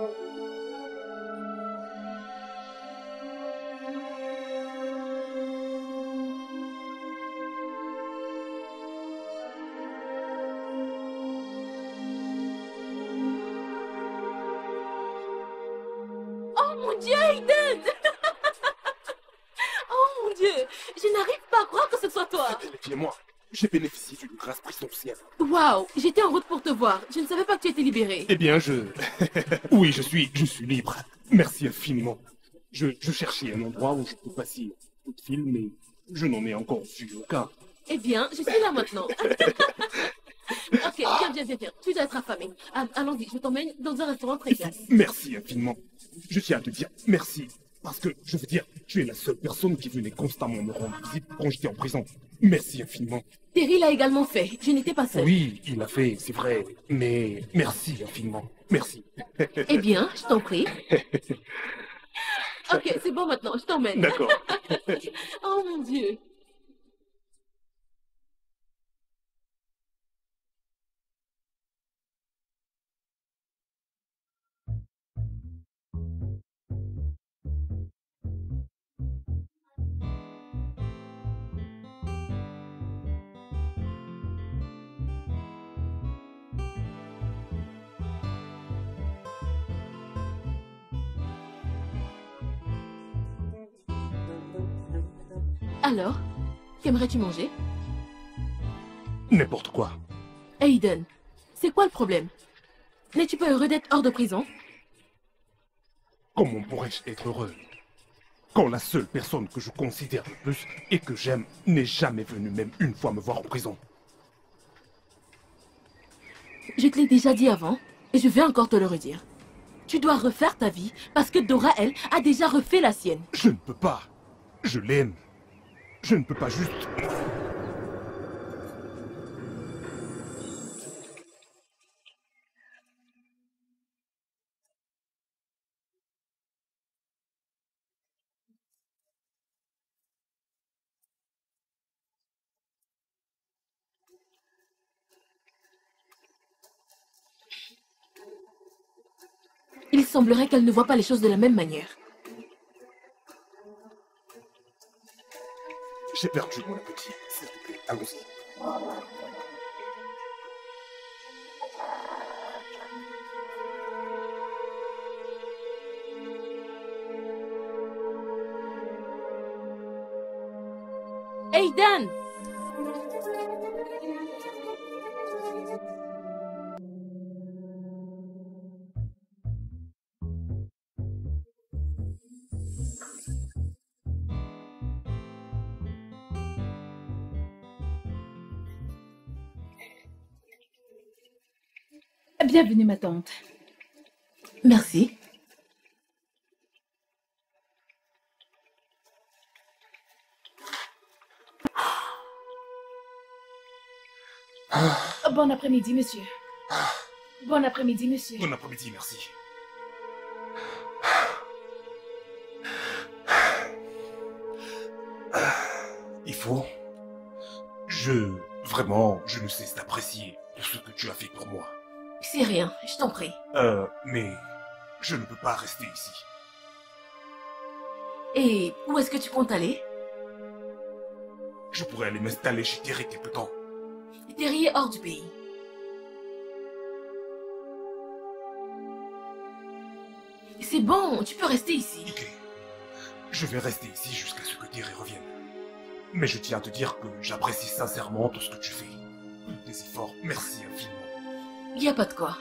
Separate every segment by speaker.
Speaker 1: Oh mon Dieu, Aiden! Oh mon Dieu, je n'arrive pas à croire que ce soit toi.
Speaker 2: Viens-moi, j'ai bénéficié d'une grâce présidentielle.
Speaker 1: Waouh, j'étais en route pour te voir. Je ne savais pas que tu étais libéré.
Speaker 2: Eh bien, oui, je suis libre. Merci infiniment. Je cherchais un endroit où je peux passer un coup de fil, mais je n'en ai encore vu aucun.
Speaker 1: Eh bien, je suis là maintenant. Ok, viens. Tu dois être affamé. Allons-y, je t'emmène dans un restaurant très classe.
Speaker 2: Merci infiniment. Je tiens à te dire merci. Parce que, je veux dire, tu es la seule personne qui venait constamment me rendre visite quand j'étais en prison. Merci infiniment.
Speaker 1: Terry l'a également fait. Je n'étais pas seule.
Speaker 2: Oui, il l'a fait, c'est vrai. Mais merci infiniment. Merci.
Speaker 1: Eh bien, je t'en prie. Ok, c'est bon maintenant, je t'emmène.
Speaker 2: D'accord.
Speaker 1: Oh mon Dieu. Alors, qu'aimerais-tu manger?
Speaker 2: N'importe quoi.
Speaker 1: Aiden, c'est quoi le problème? N'es-tu pas heureux d'être hors de prison?
Speaker 2: Comment pourrais-je être heureux quand la seule personne que je considère le plus et que j'aime n'est jamais venue même une fois me voir en prison?
Speaker 1: Je te l'ai déjà dit avant, et je vais encore te le redire. Tu dois refaire ta vie, parce que Dora, elle, a déjà refait la sienne.
Speaker 2: Je ne peux pas. Je l'aime. Je ne peux pas juste...
Speaker 1: Il semblerait qu'elle ne voit pas les choses de la même manière.
Speaker 2: J'ai perdu mon appétit. S'il te plaît, allons-y.
Speaker 1: Aiden!
Speaker 3: Bienvenue, ma tante.
Speaker 1: Merci.
Speaker 3: Bon après-midi, monsieur. Bon après-midi, monsieur.
Speaker 2: Bon après-midi, merci. Il faut... Vraiment, je ne cesse d'apprécier tout ce que tu as fait pour moi.
Speaker 1: C'est rien, je t'en prie.
Speaker 2: Mais... Je ne peux pas rester ici.
Speaker 1: Et où est-ce que tu comptes aller?
Speaker 2: Je pourrais aller m'installer chez Terry quelque temps.
Speaker 1: Terry est hors du pays. C'est bon, tu peux rester ici.
Speaker 2: Ok. Je vais rester ici jusqu'à ce que Terry revienne. Mais je tiens à te dire que j'apprécie sincèrement tout ce que tu fais. Tous tes efforts, merci infiniment.
Speaker 1: Y a pas de quoi.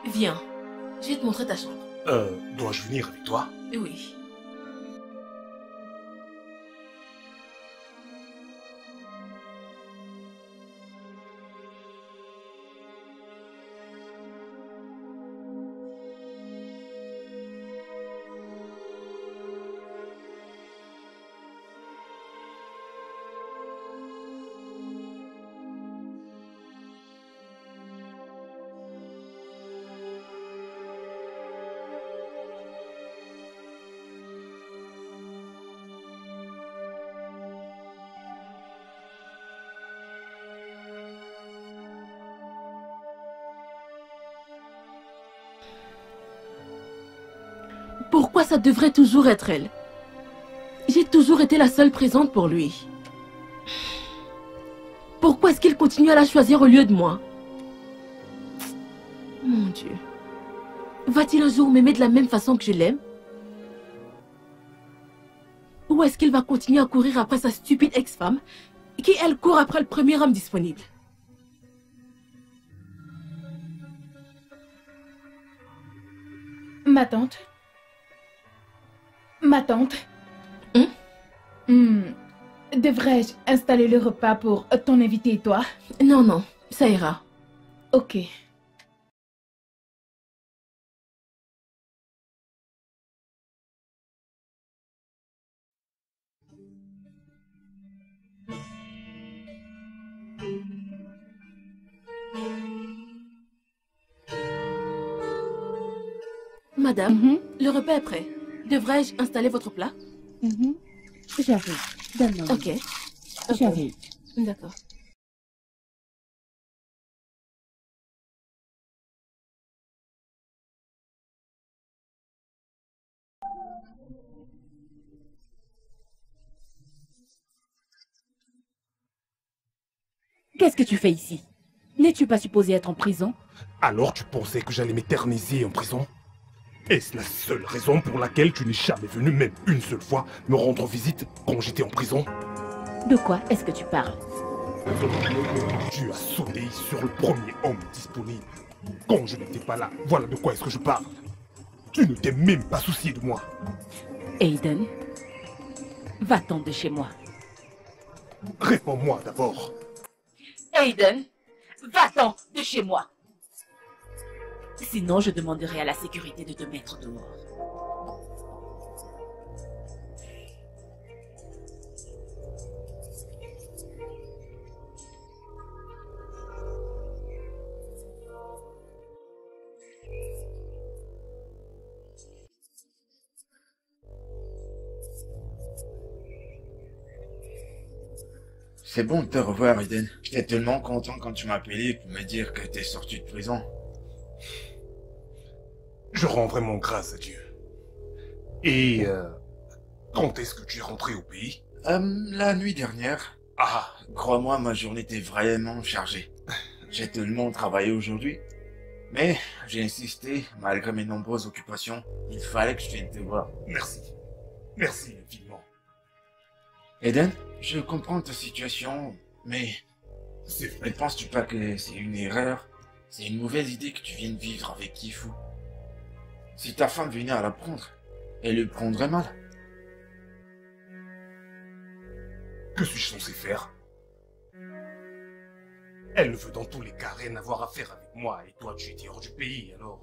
Speaker 1: Viens, je vais te montrer ta chambre.
Speaker 2: Dois-je venir avec toi?
Speaker 1: Oui. Pourquoi ça devrait toujours être elle? J'ai toujours été la seule présente pour lui. Pourquoi est-ce qu'il continue à la choisir au lieu de moi? Mon Dieu. Va-t-il un jour m'aimer de la même façon que je l'aime? Ou est-ce qu'il va continuer à courir après sa stupide ex-femme, qui elle court après le premier homme disponible?
Speaker 3: Ma tante. Ma tante. Devrais-je installer le repas pour ton invité et toi?
Speaker 1: Non, non, ça ira.
Speaker 3: Ok.
Speaker 1: Madame, le repas est prêt. Devrais-je installer votre plat?
Speaker 4: J'arrive. Donne-moi.
Speaker 1: Ok.
Speaker 4: J'arrive.
Speaker 1: D'accord.
Speaker 4: Qu'est-ce que tu fais ici? N'es-tu pas supposé être en prison?
Speaker 2: Alors tu pensais que j'allais m'éterniser en prison? Est-ce la seule raison pour laquelle tu n'es jamais venu même une seule fois me rendre visite quand j'étais en prison?
Speaker 4: De quoi est-ce que tu parles?
Speaker 2: Tu as sauté sur le premier homme disponible. Quand je n'étais pas là, voilà de quoi est-ce que je parle. Tu ne t'es même pas soucié de moi.
Speaker 4: Aiden, va-t'en de chez moi.
Speaker 2: Réponds-moi d'abord.
Speaker 4: Aiden, va-t'en de chez moi. Sinon, je demanderai à la sécurité de te mettre dehors.
Speaker 5: C'est bon de te revoir, Eden. J'étais tellement content quand tu m'as appelé pour me dire que t'es sorti de prison.
Speaker 2: Je rends vraiment grâce à Dieu. Et quand est-ce que tu es rentré au pays?
Speaker 5: La nuit dernière.
Speaker 2: Ah,
Speaker 5: Crois-moi, ma journée était vraiment chargée. J'ai tellement travaillé aujourd'hui. Mais j'ai insisté, malgré mes nombreuses occupations. Il fallait que je vienne te voir.
Speaker 2: merci. Merci infiniment.
Speaker 5: Eden, je comprends ta situation, mais
Speaker 2: C'est
Speaker 5: ne
Speaker 2: vrai.
Speaker 5: penses-tu pas que c'est une erreur? C'est une mauvaise idée que tu viennes vivre avec Kifu. Si ta femme venait à l'apprendre, elle le prendrait mal.
Speaker 2: Que suis-je censé faire? Elle ne veut dans tous les cas rien avoir à faire avec moi et toi tu étais hors du pays alors.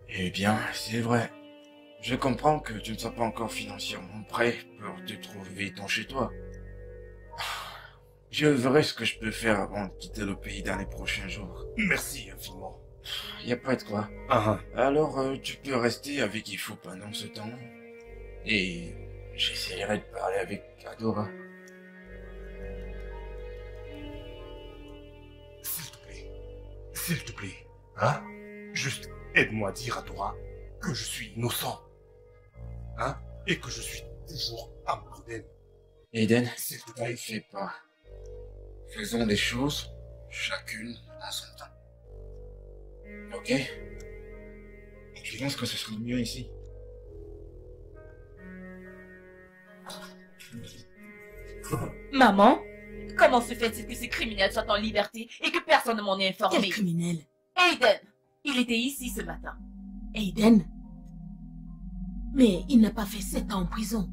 Speaker 5: Eh bien, c'est vrai. Je comprends que tu ne sois pas encore financièrement prêt pour te trouver ton chez-toi. Je verrai ce que je peux faire avant de quitter le pays dans les prochains jours.
Speaker 2: Merci infiniment.
Speaker 5: Y a pas de quoi.
Speaker 2: Ah,
Speaker 5: Alors, tu peux rester avec Ifo pendant ce temps. Et j'essaierai de parler avec Adora.
Speaker 2: s'il te plaît. S'il te plaît. Hein? Juste aide-moi à dire à Dora que je suis innocent. Hein? Et que je suis toujours amoureux d'elle.
Speaker 5: Eden,
Speaker 2: S'il te
Speaker 5: ne
Speaker 2: plaît.
Speaker 5: fais pas. Faisons des choses, chacune à son temps. Ok? Je pense que ce sera mieux ici.
Speaker 4: Maman, comment se fait-il que ces criminels soient en liberté et que personne ne m'en ait informé?
Speaker 1: Quel criminel?
Speaker 4: Aiden, il était ici ce matin.
Speaker 1: Aiden? Mais il n'a pas fait 7 ans en prison.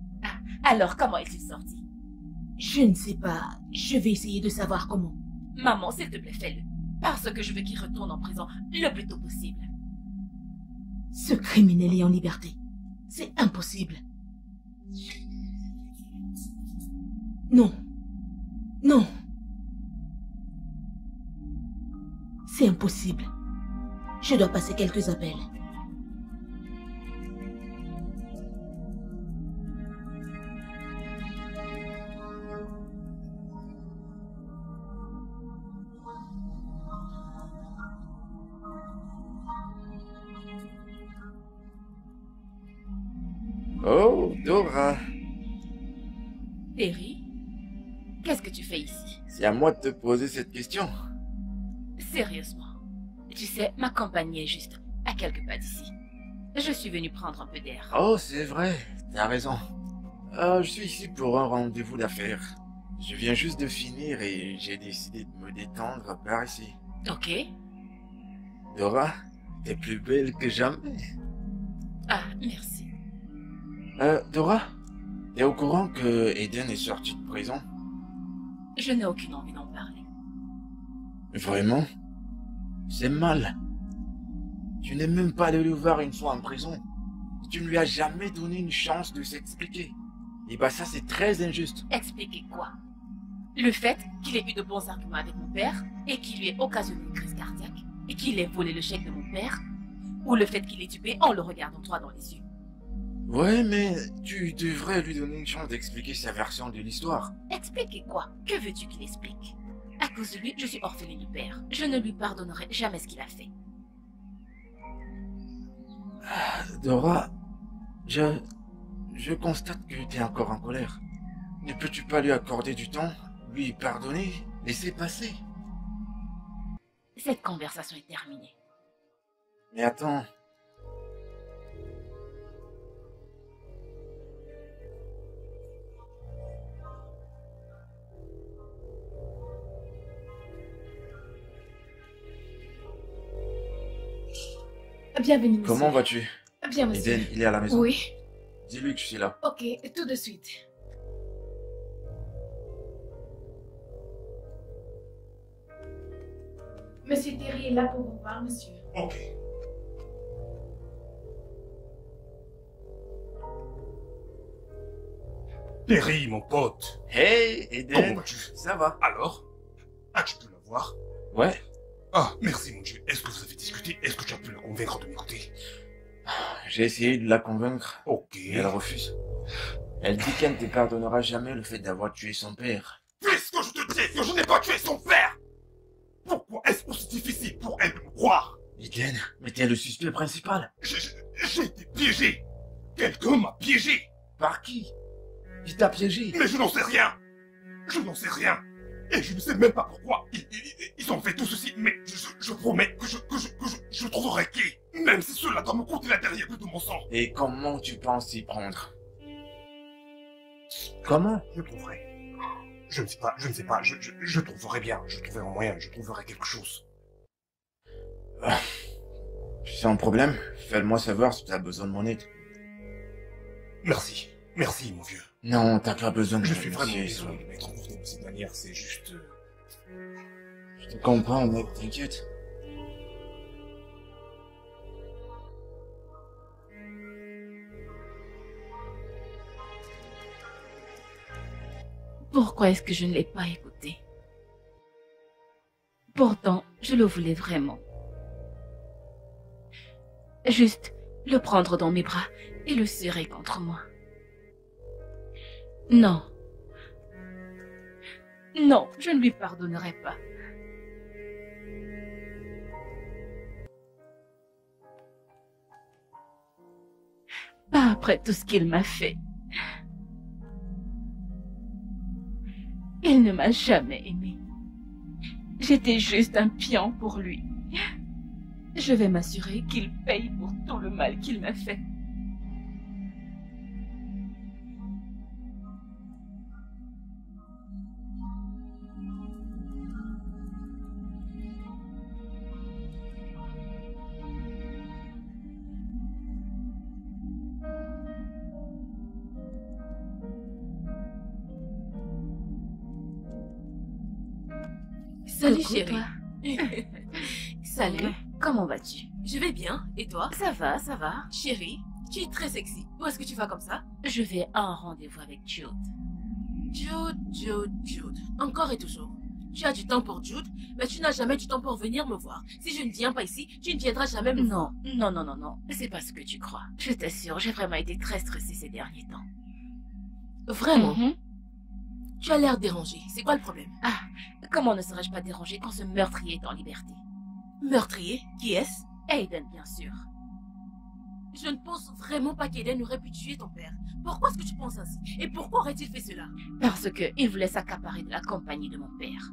Speaker 4: Alors comment est-il sorti?
Speaker 1: Je ne sais pas. Je vais essayer de savoir comment.
Speaker 4: Maman, s'il te plaît, fais-le. Parce que je veux qu'il retourne en prison le plus tôt possible.
Speaker 1: Ce criminel est en liberté. C'est impossible. Non. Non. C'est impossible. Je dois passer quelques appels.
Speaker 5: Oh, Dora.
Speaker 4: Terry, qu'est-ce que tu fais ici?
Speaker 5: C'est à moi de te poser cette question.
Speaker 4: Sérieusement. Tu sais, ma compagnie est juste à quelques pas d'ici. Je suis venue prendre un peu d'air.
Speaker 5: Oh, c'est vrai, t'as raison. Je suis ici pour un rendez-vous d'affaires. Je viens juste de finir et j'ai décidé de me détendre par ici.
Speaker 4: Ok.
Speaker 5: Dora, t'es plus belle que jamais.
Speaker 4: Ah, merci.
Speaker 5: Dora, t'es au courant que Eden est sorti de prison?
Speaker 4: Je n'ai aucune envie d'en parler.
Speaker 5: Vraiment? C'est mal. Tu n'es même pas allé le voir une fois en prison. Tu ne lui as jamais donné une chance de s'expliquer. Et bah ça, c'est très injuste.
Speaker 4: Expliquer quoi? Le fait qu'il ait eu de bons arguments avec mon père et qu'il lui ait occasionné une crise cardiaque et qu'il ait volé le chèque de mon père, ou le fait qu'il l'ait tué en le regardant droit dans les yeux.
Speaker 5: Ouais, mais tu devrais lui donner une chance d'expliquer sa version de l'histoire.
Speaker 4: Expliquer quoi? Que veux-tu qu'il explique? À cause de lui, je suis orpheline de père. Je ne lui pardonnerai jamais ce qu'il a fait.
Speaker 5: Dora, je constate que tu es encore en colère. Ne peux-tu pas lui accorder du temps, lui pardonner, laisser passer?
Speaker 4: Cette conversation est terminée.
Speaker 5: Mais attends.
Speaker 3: Bienvenue, monsieur.
Speaker 5: Comment vas-tu?
Speaker 3: Bien, monsieur.
Speaker 5: Eden, il est à la maison.
Speaker 3: Oui.
Speaker 5: Dis-lui que je suis là.
Speaker 3: Ok, tout de suite. Monsieur Terry est là pour vous voir, monsieur.
Speaker 2: Ok. Terry, mon pote.
Speaker 5: Hey,
Speaker 2: Comment
Speaker 5: Eden.
Speaker 2: vas-tu?
Speaker 5: Ça va?
Speaker 2: Alors? As-tu pu la voir?
Speaker 5: Ouais.
Speaker 2: Ah, merci mon Dieu. Est-ce que vous avez discuté? Est-ce que tu as pu la convaincre de m'écouter?
Speaker 5: J'ai essayé de la convaincre,
Speaker 2: Ok.
Speaker 5: mais elle refuse. Elle dit qu'elle ne te pardonnera jamais le fait d'avoir tué son père.
Speaker 2: Puisque je te dis que je n'ai pas tué son père! Pourquoi est-ce aussi difficile pour elle de me croire?
Speaker 5: Eden, mais t'es le suspect principal.
Speaker 2: J'ai été piégé! Quelqu'un m'a piégé!
Speaker 5: Par qui? Qui t'a piégé?
Speaker 2: Mais je n'en sais rien! Je n'en sais rien! Et je ne sais même pas pourquoi ils ont fait tout ceci, mais je promets que je trouverai qui! Même si cela doit me coûter la dernière goutte de mon sang!
Speaker 5: Et comment tu penses s'y prendre? Comment?
Speaker 2: Je trouverai. Je ne sais pas, je trouverai bien, je trouverai un moyen, je trouverai quelque chose.
Speaker 5: Sans problème, fais-moi savoir si tu as besoin de mon aide.
Speaker 2: Merci, merci mon vieux.
Speaker 5: Non, t'as pas besoin de
Speaker 2: Je
Speaker 5: me
Speaker 2: suis vraiment
Speaker 5: remercier,
Speaker 2: désolé de m'être comporté de cette manière, c'est juste...
Speaker 5: Je te comprends, mec, t'inquiète.
Speaker 4: Pourquoi est-ce que je ne l'ai pas écouté? Pourtant, je le voulais vraiment. Juste le prendre dans mes bras et le serrer contre moi. Non. Non, je ne lui pardonnerai pas. Pas après tout ce qu'il m'a fait. Il ne m'a jamais aimé. J'étais juste un pion pour lui. Je vais m'assurer qu'il paye pour tout le mal qu'il m'a fait.
Speaker 1: Salut
Speaker 4: Coucou,
Speaker 1: chérie.
Speaker 4: toi.
Speaker 1: Salut.
Speaker 4: Ouais. Comment vas-tu?
Speaker 1: Je vais bien. Et toi?
Speaker 4: Ça va, ça va.
Speaker 1: Chérie, tu es très sexy. Où est-ce que tu vas comme ça?
Speaker 4: Je vais à un rendez-vous avec Jude.
Speaker 1: Jude. Encore et toujours. Tu as du temps pour Jude, mais tu n'as jamais du temps pour venir me voir. Si je ne viens pas ici, tu ne viendras jamais me voir.
Speaker 4: Non. C'est pas ce que tu crois. Je t'assure, j'ai vraiment été très stressée ces derniers temps.
Speaker 1: Vraiment?
Speaker 4: Mhm.
Speaker 1: Tu as l'air dérangé. C'est quoi le problème?
Speaker 4: Ah, comment ne serais-je pas dérangée quand ce meurtrier est en liberté?
Speaker 1: Meurtrier? Qui est-ce?
Speaker 4: Aiden, bien sûr.
Speaker 1: Je ne pense vraiment pas qu'Aiden aurait pu tuer ton père. Pourquoi est-ce que tu penses ainsi? Et pourquoi aurait-il fait cela?
Speaker 4: Parce qu'il voulait s'accaparer de la compagnie de mon père.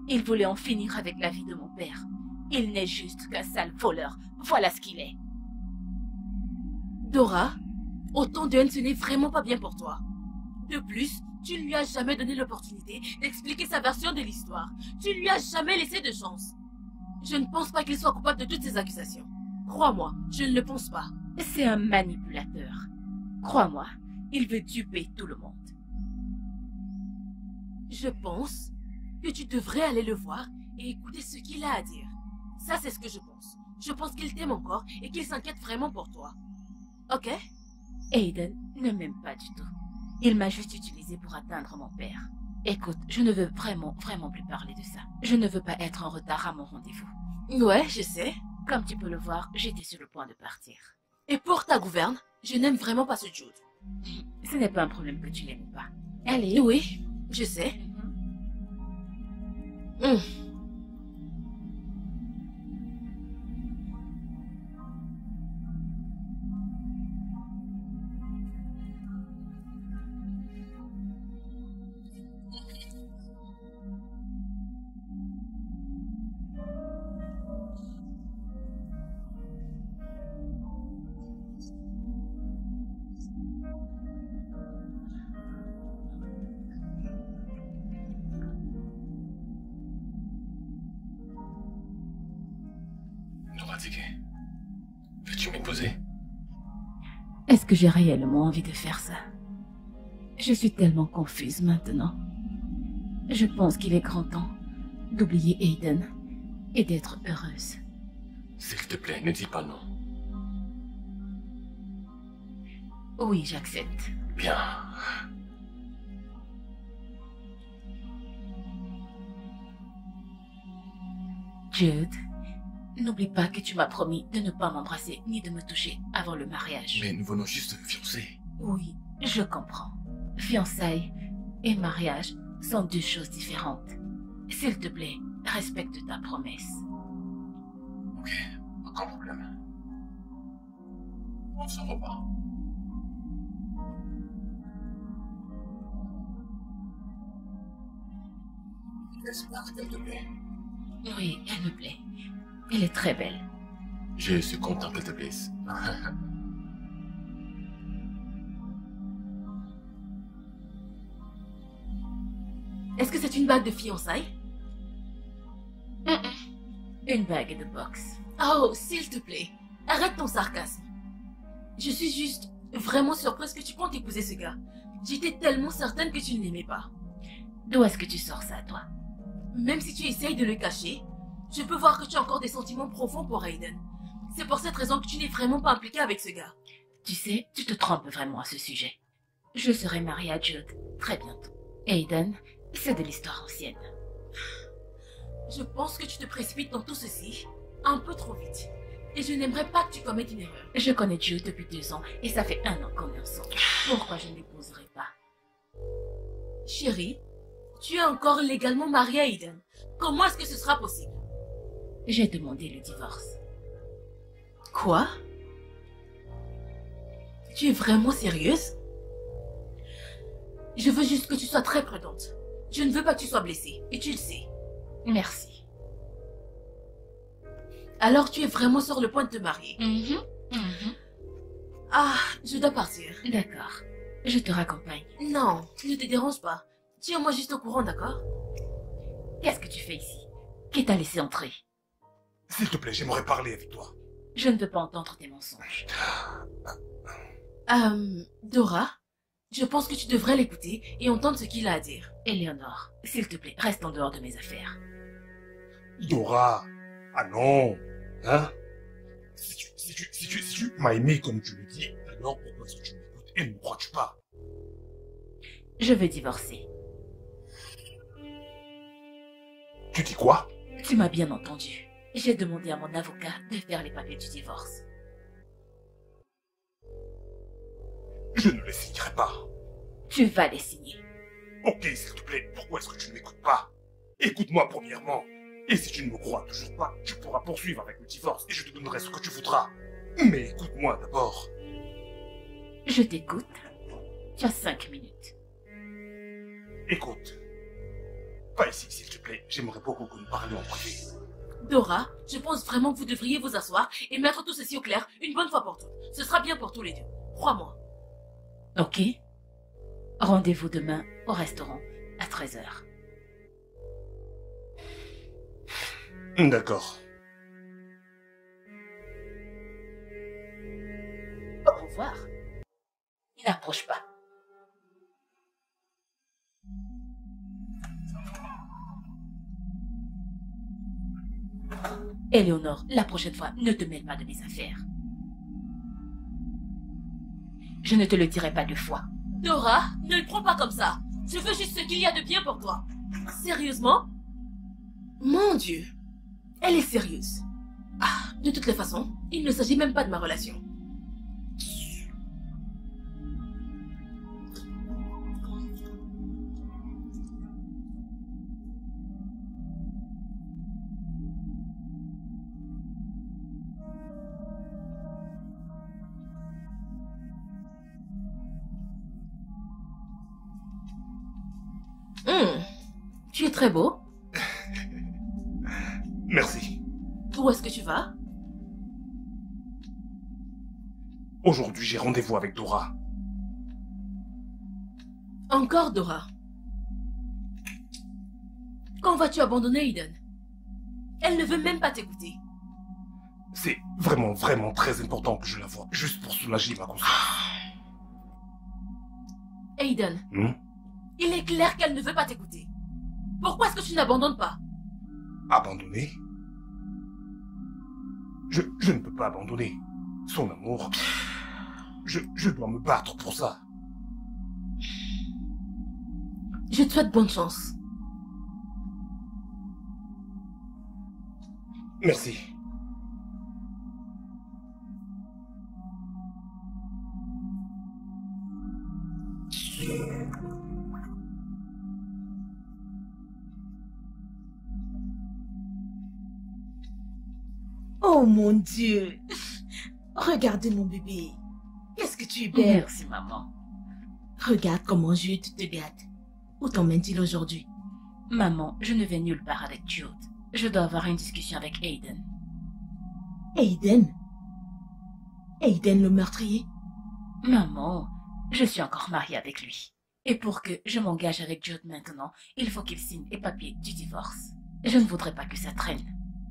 Speaker 4: Il voulait en finir avec la vie de mon père. Il n'est juste qu'un sale voleur. Voilà ce qu'il est.
Speaker 1: Dora, autant de haine, ce n'est vraiment pas bien pour toi. De plus, tu ne lui as jamais donné l'opportunité d'expliquer sa version de l'histoire. Tu ne lui as jamais laissé de chance. Je ne pense pas qu'il soit coupable de toutes ces accusations. Crois-moi, je ne le pense pas.
Speaker 4: C'est un manipulateur. Crois-moi, il veut duper tout le monde.
Speaker 1: Je pense que tu devrais aller le voir et écouter ce qu'il a à dire. Ça, c'est ce que je pense. Je pense qu'il t'aime encore et qu'il s'inquiète vraiment pour toi. Ok?
Speaker 4: Aiden ne m'aime pas du tout. Il m'a juste utilisé pour atteindre mon père. Écoute, je ne veux vraiment plus parler de ça. Je ne veux pas être en retard à mon rendez-vous.
Speaker 1: Ouais, je sais.
Speaker 4: Comme tu peux le voir, j'étais sur le point de partir.
Speaker 1: Et pour ta gouverne, je n'aime vraiment pas ce Jude.
Speaker 4: Ce n'est pas un problème que tu l'aimes pas. Allez.
Speaker 1: Oui, je sais.
Speaker 2: Veux-tu m'épouser?
Speaker 4: Est-ce que j'ai réellement envie de faire ça? Je suis tellement confuse maintenant. Je pense qu'il est grand temps d'oublier Aiden et d'être heureuse.
Speaker 2: S'il te plaît, ne dis pas non.
Speaker 4: Oui, j'accepte.
Speaker 2: Bien.
Speaker 4: Jude, n'oublie pas que tu m'as promis de ne pas m'embrasser ni de me toucher avant le mariage.
Speaker 2: Mais nous venons juste de nous fiancer.
Speaker 4: Oui, je comprends. Fiançailles et mariage sont deux choses différentes. S'il te plaît, respecte ta promesse.
Speaker 2: Ok, aucun problème. On se revoit. J'espère qu'elle te plaît.
Speaker 4: Oui, elle me plaît. Elle est très belle.
Speaker 2: Je suis content qu'elle te plaise.
Speaker 1: Est-ce que c'est une bague de fiançailles?
Speaker 4: Une bague de boxe.
Speaker 1: Oh, s'il te plaît, arrête ton sarcasme. Je suis juste vraiment surprise que tu comptes épouser ce gars. J'étais tellement certaine que tu ne l'aimais pas.
Speaker 4: D'où est-ce que tu sors ça, toi?
Speaker 1: Même si tu essayes de le cacher, je peux voir que tu as encore des sentiments profonds pour Aiden. C'est pour cette raison que tu n'es vraiment pas impliqué avec ce gars.
Speaker 4: Tu sais, tu te trompes vraiment à ce sujet. Je serai mariée à Jude très bientôt. Aiden, c'est de l'histoire ancienne.
Speaker 1: Je pense que tu te précipites dans tout ceci un peu trop vite. Et je n'aimerais pas que tu commettes une erreur.
Speaker 4: Je connais Jude depuis 2 ans et ça fait 1 an qu'on est ensemble. Pourquoi je ne l'épouserai pas?
Speaker 1: Chérie, tu es encore légalement mariée à Aiden. Comment est-ce que ce sera possible?
Speaker 4: J'ai demandé le divorce.
Speaker 1: Quoi? Tu es vraiment sérieuse? Je veux juste que tu sois très prudente. Je ne veux pas que tu sois blessée, et tu le sais.
Speaker 4: Merci.
Speaker 1: Alors tu es vraiment sur le point de te marier? Ah, je dois partir.
Speaker 4: D'accord. Je te raccompagne.
Speaker 1: Non, ne te dérange pas. Tiens-moi juste au courant, d'accord?
Speaker 4: Qu'est-ce que tu fais ici? Qui t'a laissé entrer?
Speaker 2: S'il te plaît, j'aimerais parler avec toi.
Speaker 4: Je ne veux pas entendre tes mensonges.
Speaker 1: Dora, je pense que tu devrais l'écouter et entendre ce qu'il a à dire.
Speaker 4: Éléonore, s'il te plaît, reste en dehors de mes affaires.
Speaker 2: Dora. Ah non. Hein? Si tu m'as aimé comme tu le dis, alors pourquoi est-ce que tu m'écoutes et ne me crois-tu pas?
Speaker 4: Je veux divorcer.
Speaker 2: Tu dis quoi?
Speaker 4: Tu m'as bien entendu. J'ai demandé à mon avocat de faire les papiers du divorce.
Speaker 2: Je ne les signerai pas.
Speaker 4: Tu vas les signer.
Speaker 2: Ok, s'il te plaît, pourquoi est-ce que tu ne m'écoutes pas? Écoute-moi premièrement. Et si tu ne me crois toujours pas, tu pourras poursuivre avec le divorce et je te donnerai ce que tu voudras. Mais écoute-moi d'abord.
Speaker 4: Je t'écoute. Tu as 5 minutes.
Speaker 2: Écoute. Pas ici, s'il te plaît. J'aimerais beaucoup que nous parlions en privé.
Speaker 1: Dora, je pense vraiment que vous devriez vous asseoir et mettre tout ceci au clair une bonne fois pour toutes. Ce sera bien pour tous les deux. Crois-moi.
Speaker 4: Ok. Rendez-vous demain au restaurant à 13 h.
Speaker 2: D'accord.
Speaker 4: Au revoir. Il n'approche pas. Éléonore, la prochaine fois, ne te mêle pas de mes affaires. Je ne te le dirai pas 2 fois.
Speaker 1: Dora, ne le prends pas comme ça. Je veux juste ce qu'il y a de bien pour toi. Sérieusement? Mon Dieu. Elle est sérieuse. Ah, de toutes les façons, il ne s'agit même pas de ma relation. Tu es très beau.
Speaker 2: Merci.
Speaker 1: Où est-ce que tu vas?
Speaker 2: Aujourd'hui, j'ai rendez-vous avec Dora.
Speaker 1: Encore Dora. Quand vas-tu abandonner Aiden? Elle ne veut même pas t'écouter.
Speaker 2: C'est vraiment, vraiment très important que je la voie, juste pour soulager ma conscience.
Speaker 1: Aiden,
Speaker 2: Hmm?
Speaker 1: il est clair qu'elle ne veut pas t'écouter. Pourquoi est-ce que tu n'abandonnes pas?
Speaker 2: Abandonner? Je ne peux pas abandonner. Son amour. Je dois me battre pour ça.
Speaker 1: Je te souhaite bonne chance.
Speaker 2: Merci.
Speaker 3: Oh mon Dieu. Regarde mon bébé. Qu'est-ce que tu es belle.
Speaker 4: Merci, maman.
Speaker 3: Regarde comment Jude te gâte. Où t'emmène-t-il aujourd'hui?
Speaker 4: Maman, je ne vais nulle part avec Jude. Je dois avoir une discussion avec Aiden.
Speaker 3: Aiden? Aiden le meurtrier?
Speaker 4: Maman, je suis encore mariée avec lui. Et pour que je m'engage avec Jude maintenant, il faut qu'il signe les papiers du divorce. Je ne voudrais pas que ça traîne.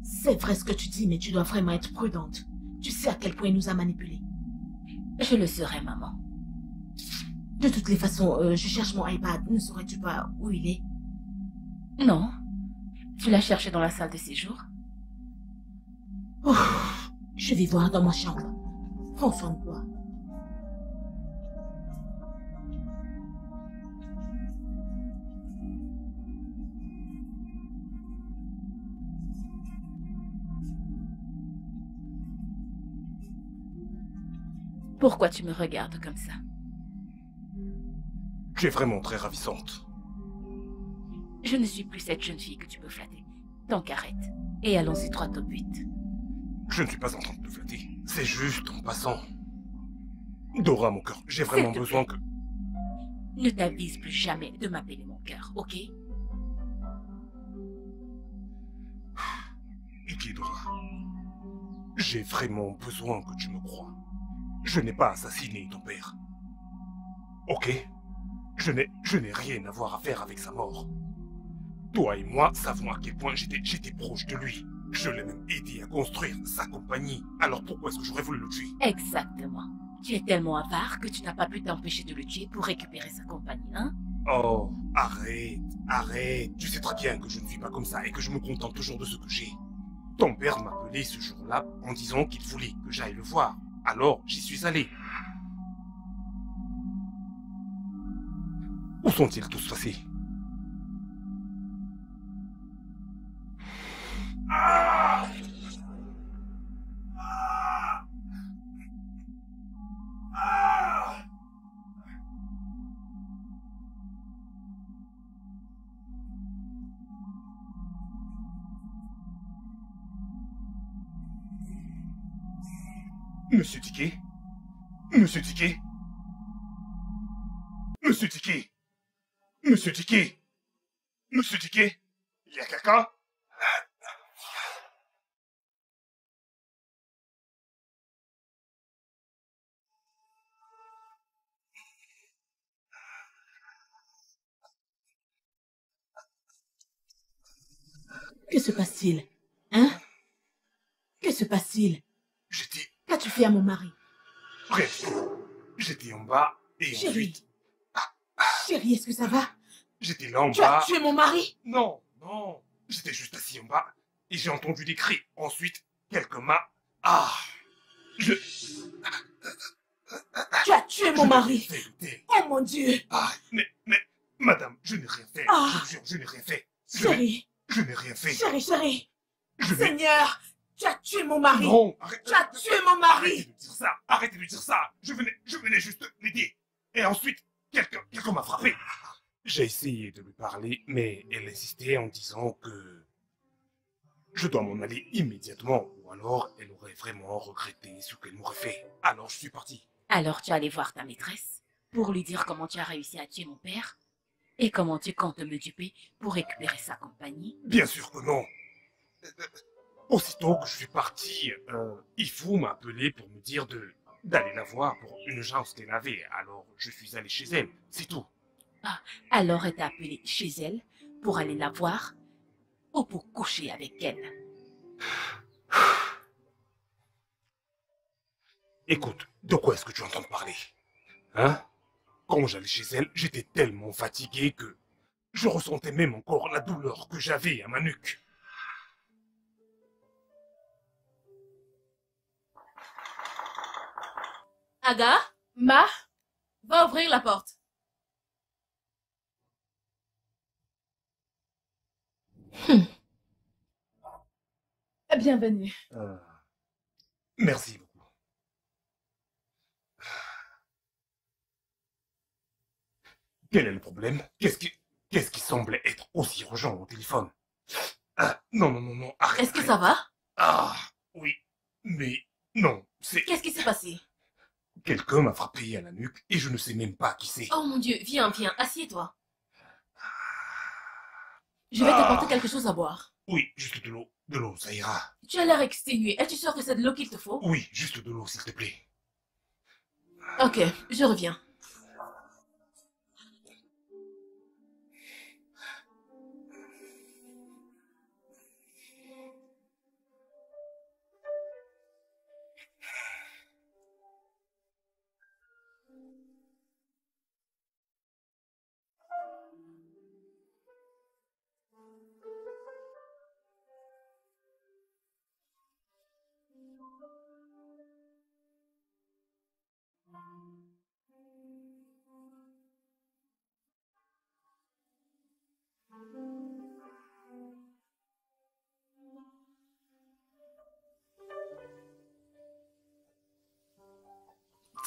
Speaker 3: C'est vrai ce que tu dis, mais tu dois vraiment être prudente. Tu sais à quel point il nous a manipulés.
Speaker 4: Je le serai, maman.
Speaker 3: De toutes les façons, je cherche mon iPad. Ne saurais-tu pas où il est?
Speaker 4: Non. Tu l'as cherché dans la salle de séjour?
Speaker 3: Ouf, je vais voir dans ma chambre. Prends soin de toi.
Speaker 4: Pourquoi tu me regardes comme ça?
Speaker 2: Tu es vraiment très ravissante.
Speaker 4: Je ne suis plus cette jeune fille que tu peux flatter. Donc arrête. Et allons-y droit au but.
Speaker 2: Je ne suis pas en train de te flatter. C'est juste en passant. Dora, mon cœur, j'ai vraiment
Speaker 4: S'il te
Speaker 2: besoin
Speaker 4: plaît.
Speaker 2: que...
Speaker 4: Ne t'avise plus jamais de m'appeler mon cœur, ok?
Speaker 2: Ok, Dora. J'ai vraiment besoin que tu me crois. Je n'ai pas assassiné ton père. Ok? Je n'ai rien à voir à faire avec sa mort. Toi et moi savons à quel point j'étais proche de lui. Je l'ai même aidé à construire sa compagnie. Alors pourquoi est-ce que j'aurais voulu le tuer?
Speaker 4: Exactement. Tu es tellement avare que tu n'as pas pu t'empêcher de le tuer pour récupérer sa compagnie, hein?
Speaker 2: Oh, arrête, arrête. Tu sais très bien que je ne suis pas comme ça et que je me contente toujours de ce que j'ai. Ton père m'a appelé ce jour-là en disant qu'il voulait que j'aille le voir. Alors, j'y suis allé. Où sont-ils tous passés? Ah! Ah! Ah! Monsieur Ticket? Monsieur Ticket? Monsieur Ticket? Monsieur Ticket? Monsieur Ticket? Il y a quelqu'un?
Speaker 3: Que se passe-t-il? Hein? Que se passe-t-il?
Speaker 2: J'étais...
Speaker 3: Qu'as-tu fait à mon mari?
Speaker 2: Rien du tout. J'étais en bas et
Speaker 3: Chérie.
Speaker 2: ensuite...
Speaker 3: Chérie, est-ce que ça va?
Speaker 2: J'étais là en
Speaker 3: Tu as
Speaker 2: bas...
Speaker 3: tué mon mari?
Speaker 2: Non, non. J'étais juste assis en bas et j'ai entendu des cris. Ensuite, quelques mains... Ah! Je...
Speaker 3: Tu as tué mon mari?
Speaker 2: Je n'ai rien fait.
Speaker 3: Oh mon Dieu!
Speaker 2: Ah, mais, madame, je n'ai rien fait.
Speaker 3: Ah.
Speaker 2: Je vous jure, je n'ai rien fait.
Speaker 3: Chérie,
Speaker 2: Je n'ai rien fait.
Speaker 3: chérie,
Speaker 2: Je n'ai...
Speaker 3: Seigneur, tu as tué mon mari!
Speaker 2: Non, arrête.
Speaker 3: Tu as tué mon mari!
Speaker 2: Arrêtez de dire ça. Arrêtez de dire ça. Je venais juste l'aider. Et ensuite, quelqu'un m'a frappé. J'ai essayé de lui parler, mais elle insistait en disant que je dois m'en aller immédiatement, ou alors elle aurait vraiment regretté ce qu'elle m'aurait fait. Alors je suis parti.
Speaker 4: Alors tu es allé voir ta maîtresse pour lui dire comment tu as réussi à tuer mon père et comment tu comptes me duper pour récupérer sa compagnie.
Speaker 2: Bien sûr que non. Aussitôt que je suis parti, Ifou m'a appelé pour me dire d'aller la voir pour une urgence qu'elle avait. Alors je suis allé chez elle, c'est tout.
Speaker 4: Alors elle t'a appelé chez elle pour aller la voir ou pour coucher avec elle.
Speaker 2: Écoute, de quoi est-ce que tu entends parler? Hein? Quand j'allais chez elle, j'étais tellement fatigué que je ressentais même encore la douleur que j'avais à ma nuque.
Speaker 1: Aga,
Speaker 3: Ma?
Speaker 1: va ouvrir la porte.
Speaker 3: Bienvenue.
Speaker 2: Merci beaucoup. Quel est le problème? Qu'est-ce qui semble être aussi urgent au téléphone? Ah, non, arrête.
Speaker 1: Est-ce que ça va?
Speaker 2: Ah, oui, mais non, c'est...
Speaker 1: Qu'est-ce qui s'est passé?
Speaker 2: Quelqu'un m'a frappé à la nuque et je ne sais même pas qui c'est.
Speaker 1: Oh mon Dieu, viens, assieds-toi. Je vais t'apporter quelque chose à boire.
Speaker 2: Oui, juste de l'eau, ça ira.
Speaker 1: Tu as l'air exténué. Es-tu sûr que c'est de l'eau qu'il te faut?
Speaker 2: Oui, juste de l'eau, s'il te plaît.
Speaker 1: Ok, je reviens.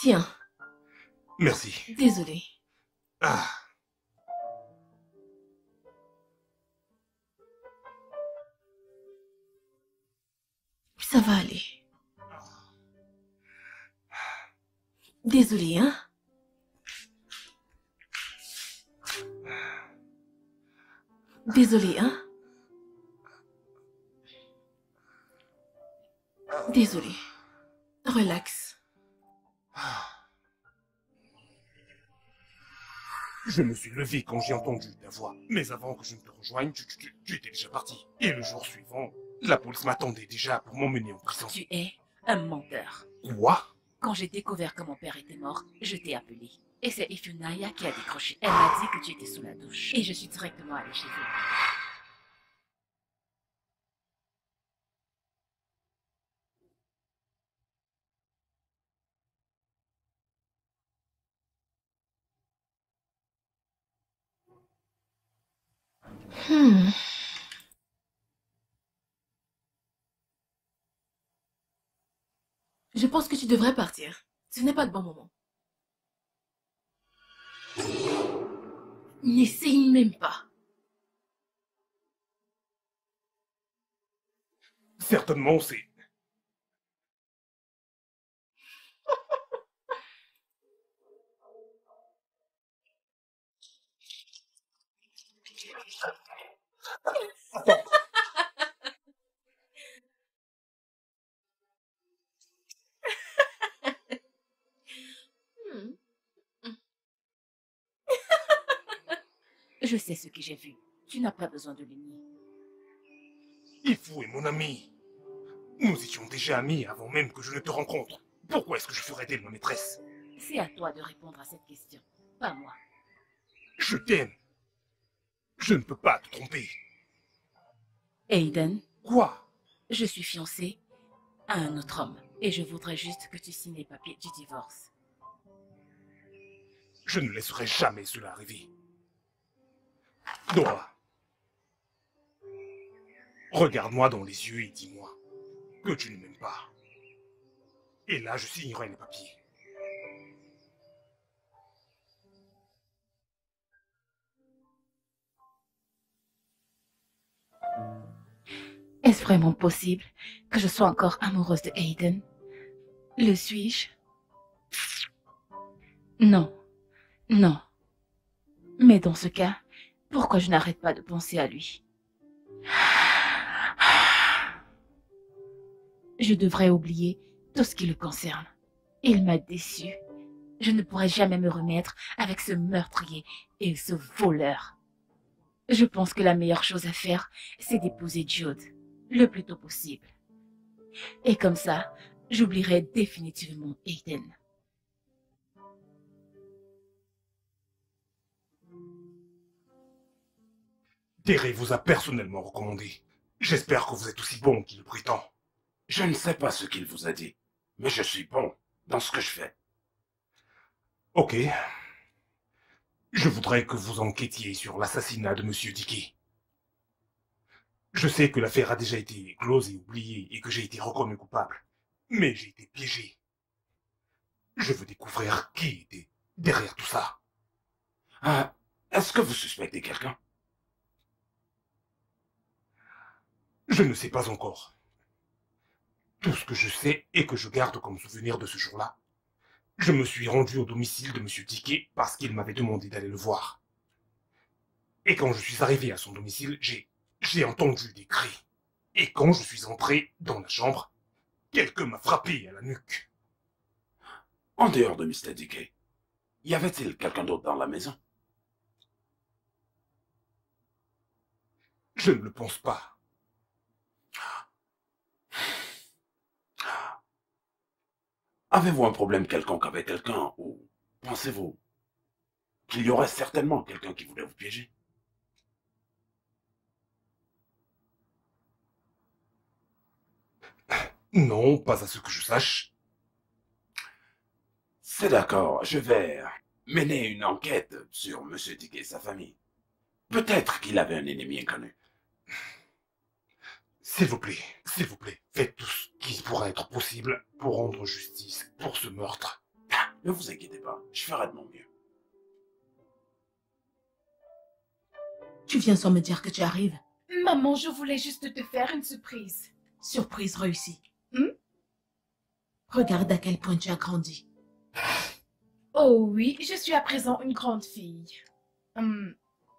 Speaker 1: Tiens,
Speaker 2: Merci.
Speaker 1: désolé.
Speaker 2: Ah,
Speaker 1: Ça va aller. Désolé, hein? Désolé, hein? Désolé. Relax.
Speaker 2: je me suis levé quand j'ai entendu ta voix. Mais avant que je ne te rejoigne, tu étais déjà parti. Et le jour suivant, la police m'attendait déjà pour m'emmener en prison.
Speaker 4: Tu es un menteur.
Speaker 2: Quoi?
Speaker 4: Quand j'ai découvert que mon père était mort, je t'ai appelé. Et c'est Ifunaya qui a décroché. Elle m'a dit que tu étais sous la douche. Et je suis directement allée chez elle.
Speaker 1: Je pense que tu devrais partir. Ce n'est pas le bon moment. N'essaye même pas.
Speaker 2: Certainement, c'est...
Speaker 4: Je sais ce que j'ai vu. Tu n'as pas besoin de le nier.
Speaker 2: Ifu est mon ami. Nous étions déjà amis avant même que je ne te rencontre. Pourquoi est-ce que je ferais d'elle ma maîtresse?
Speaker 4: C'est à toi de répondre à cette question, pas moi.
Speaker 2: Je t'aime. Je ne peux pas te tromper.
Speaker 4: Aiden,
Speaker 2: Quoi?
Speaker 4: je suis fiancée à un autre homme et je voudrais juste que tu signes les papiers du divorce.
Speaker 2: Je ne laisserai jamais cela arriver. Dora, regarde-moi dans les yeux et dis-moi que tu ne m'aimes pas. Et là, je signerai les papiers.
Speaker 4: Est-ce vraiment possible que je sois encore amoureuse de Aiden? Le suis-je? Non, non. Mais dans ce cas, pourquoi je n'arrête pas de penser à lui? Je devrais oublier tout ce qui le concerne. Il m'a déçue. Je ne pourrai jamais me remettre avec ce meurtrier et ce voleur. Je pense que la meilleure chose à faire, c'est d'épouser Jude, le plus tôt possible. Et comme ça, j'oublierai définitivement Aiden.
Speaker 2: Terry vous a personnellement recommandé. J'espère que vous êtes aussi bon qu'il le prétend.
Speaker 5: Je ne sais pas ce qu'il vous a dit, mais je suis bon dans ce que je fais.
Speaker 2: Ok. Je voudrais que vous enquêtiez sur l'assassinat de Monsieur Dickey. Je sais que l'affaire a déjà été close et oubliée et que j'ai été reconnu coupable. Mais j'ai été piégé. Je veux découvrir qui était derrière tout ça.
Speaker 5: Ah, est-ce que vous suspectez quelqu'un?
Speaker 2: Je ne sais pas encore. Tout ce que je sais et que je garde comme souvenir de ce jour-là, je me suis rendu au domicile de Monsieur Dickey parce qu'il m'avait demandé d'aller le voir. Et quand je suis arrivé à son domicile, j'ai entendu des cris. Et quand je suis entré dans la chambre, quelqu'un m'a frappé à la nuque.
Speaker 5: En dehors de Mr. Dickey, y avait-il quelqu'un d'autre dans la maison?
Speaker 2: Je ne le pense pas.
Speaker 5: Avez-vous un problème quelconque avec quelqu'un ou pensez-vous qu'il y aurait certainement quelqu'un qui voulait vous piéger?
Speaker 2: Non, pas à ce que je sache.
Speaker 5: C'est d'accord, je vais mener une enquête sur M. Dickey et sa famille. Peut-être qu'il avait un ennemi inconnu.
Speaker 2: S'il vous plaît, faites tout ce qui pourra être possible pour rendre justice pour ce meurtre.
Speaker 5: Ne vous inquiétez pas, je ferai de mon mieux.
Speaker 3: Tu viens sans me dire que tu arrives.
Speaker 1: Maman, je voulais juste te faire une surprise.
Speaker 3: Surprise réussie. Regarde à quel point tu as grandi.
Speaker 1: Oh oui, je suis à présent une grande fille.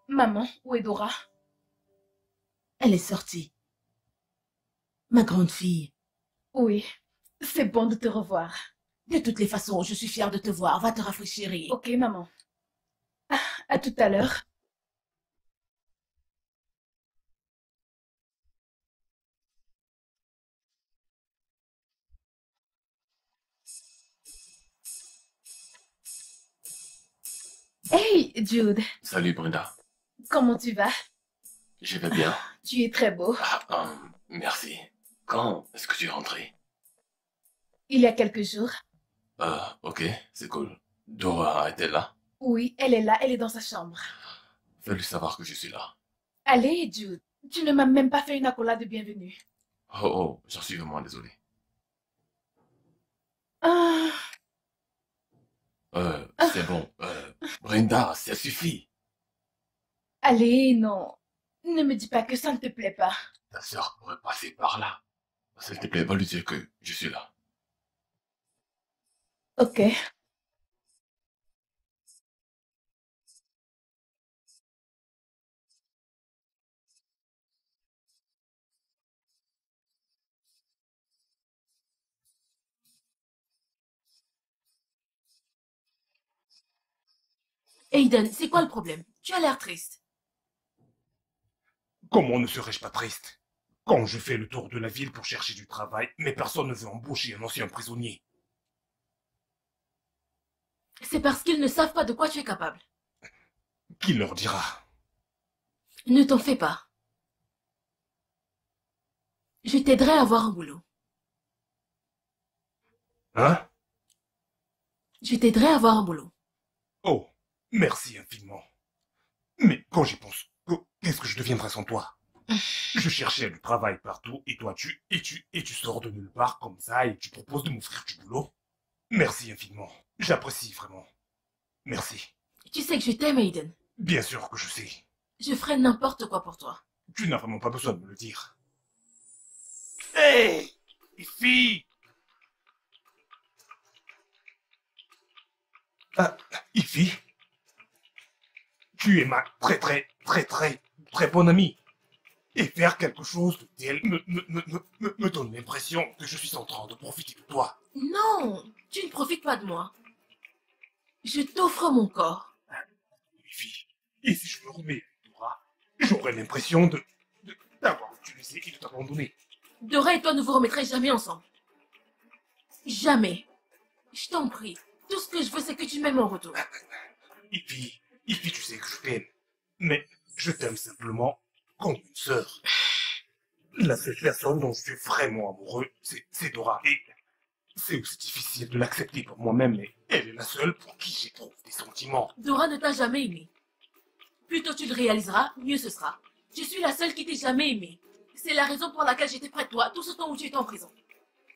Speaker 1: Maman, où est Dora?
Speaker 3: Elle est sortie. Ma grande fille.
Speaker 1: Oui, c'est bon de te revoir.
Speaker 3: De toutes les façons, je suis fière de te voir. Va te rafraîchir.
Speaker 1: Ok, maman. À tout à l'heure. Hey, Jude,
Speaker 6: Salut Brenda,
Speaker 1: comment tu vas?
Speaker 6: je vais bien.
Speaker 1: Tu es très beau.
Speaker 6: Merci. Quand est-ce que tu es rentré?
Speaker 1: Il y a quelques jours.
Speaker 6: Ok, c'est cool. Dora était là?
Speaker 1: Oui, elle est là, elle est dans sa chambre.
Speaker 6: Fais-lui savoir que je suis là.
Speaker 1: Allez, Jude, tu ne m'as même pas fait une accolade de bienvenue.
Speaker 6: Oh, j'en suis vraiment désolé.
Speaker 1: Ah,
Speaker 6: C'est bon. Brenda, ça suffit.
Speaker 1: allez, non. Ne me dis pas que ça ne te plaît pas.
Speaker 6: Ta sœur pourrait passer par là. S'il te plaît, va lui dire que je suis là.
Speaker 1: Ok.
Speaker 3: Aiden, c'est quoi le problème? Tu as l'air triste.
Speaker 2: Comment ne serais-je pas triste? Quand je fais le tour de la ville pour chercher du travail, mais personne ne veut embaucher un ancien prisonnier.
Speaker 1: C'est parce qu'ils ne savent pas de quoi tu es capable.
Speaker 2: Qui leur dira?
Speaker 1: Ne t'en fais pas. Je t'aiderai à avoir un boulot.
Speaker 2: Hein?
Speaker 1: Je t'aiderai à avoir un boulot.
Speaker 2: Oh, merci infiniment. Mais quand j'y pense, qu'est-ce que je deviendrais sans toi? Je cherchais du travail partout et toi tu sors de nulle part comme ça et tu proposes de m'offrir du boulot. Merci infiniment. J'apprécie vraiment. Merci.
Speaker 1: Tu sais que je t'aime, Aiden.
Speaker 2: Bien sûr que je sais.
Speaker 1: Je ferai n'importe quoi pour toi.
Speaker 2: Tu n'as vraiment pas besoin de me le dire. Hé, Ify! Ah, Ify? Tu es ma très bonne amie. Et faire quelque chose de tel me donne l'impression que je suis en train de profiter de toi.
Speaker 1: Non, tu ne profites pas de moi. Je t'offre mon corps.
Speaker 2: Ify, et si je me remets avec Dora, j'aurais l'impression d'avoir utilisé et de t'abandonner.
Speaker 1: Dora et toi ne vous remettrez jamais ensemble. Jamais. Je t'en prie. Tout ce que je veux, c'est que tu m'aimes en retour.
Speaker 2: Ify, tu sais que je t'aime. Mais je t'aime simplement comme une sœur. La seule personne dont je suis vraiment amoureux, c'est Dora. Et c'est aussi difficile de l'accepter pour moi-même, mais elle est la seule pour qui j'éprouve des sentiments.
Speaker 1: Dora ne t'a jamais aimé. Plus tôt tu le réaliseras, mieux ce sera. Je suis la seule qui t'ait jamais aimé. C'est la raison pour laquelle j'étais près de toi tout ce temps où tu étais en prison.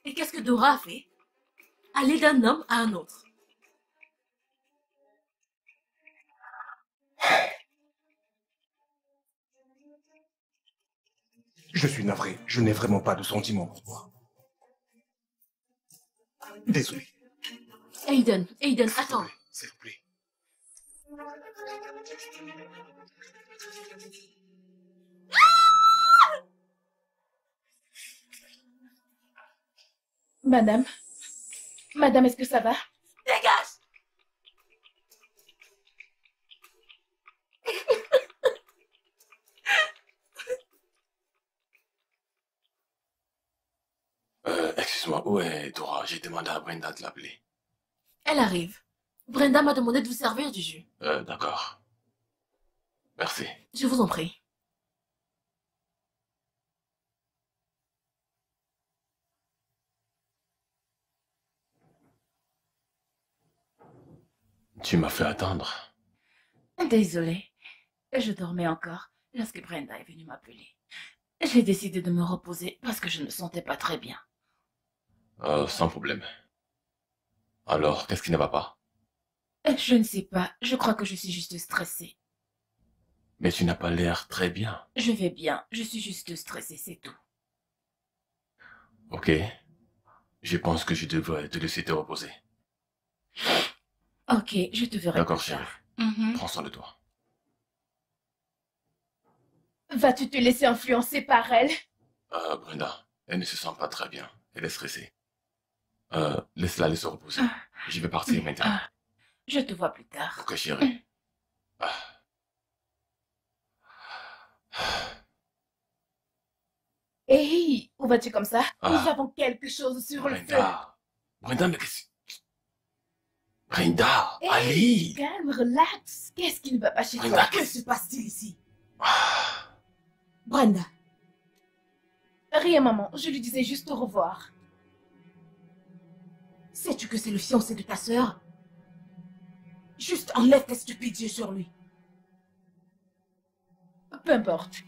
Speaker 1: Et qu'est-ce que Dora a fait? Aller d'un homme à un autre.
Speaker 2: Je suis navré, je n'ai vraiment pas de sentiments pour toi. Désolé.
Speaker 1: Aiden, attends.
Speaker 2: S'il vous plaît.
Speaker 3: Madame? Madame, est-ce que ça va?
Speaker 1: Dégage!
Speaker 6: Excuse-moi, où est Dora? J'ai demandé à Brenda de l'appeler.
Speaker 1: Elle arrive. Brenda m'a demandé de vous servir du jus.
Speaker 6: D'accord. Merci.
Speaker 1: Je vous en prie.
Speaker 6: Tu m'as fait attendre.
Speaker 4: Désolée. Je dormais encore lorsque Brenda est venue m'appeler. J'ai décidé de me reposer parce que je ne me sentais pas très bien.
Speaker 6: Sans problème. Alors, qu'est-ce qui ne va pas?
Speaker 4: Je ne sais pas. Je crois que je suis juste stressée.
Speaker 6: Mais tu n'as pas l'air très bien.
Speaker 4: Je vais bien. Je suis juste stressée, c'est tout.
Speaker 6: Ok. Je pense que je devrais te laisser te reposer.
Speaker 4: Ok, je te verrai
Speaker 6: D'accord,
Speaker 4: plus
Speaker 6: chérie.
Speaker 4: tard. Mhm.
Speaker 6: Prends soin de toi.
Speaker 3: Vas-tu te laisser influencer par elle?
Speaker 6: Brenda, elle ne se sent pas très bien. Elle est stressée. Laisse-la aller se reposer. Je vais partir maintenant.
Speaker 4: Je te vois plus tard.
Speaker 6: Ok, chérie.
Speaker 3: Hey, où vas-tu comme ça?
Speaker 6: Ah.
Speaker 3: Nous avons quelque chose sur le feu.
Speaker 6: Brenda, mais qu'est-ce... Brenda,
Speaker 3: Hey,
Speaker 6: allez.
Speaker 3: calme, relax. Qu'est-ce qui ne va pas chez
Speaker 6: Brenda,
Speaker 3: toi?
Speaker 1: Que se passe-t-il ici?
Speaker 6: Ah.
Speaker 1: Brenda,
Speaker 3: Rien, maman. Je lui disais juste au revoir.
Speaker 1: sais-tu que c'est le fiancé de ta sœur? Juste enlève tes stupides yeux sur lui.
Speaker 3: Peu importe.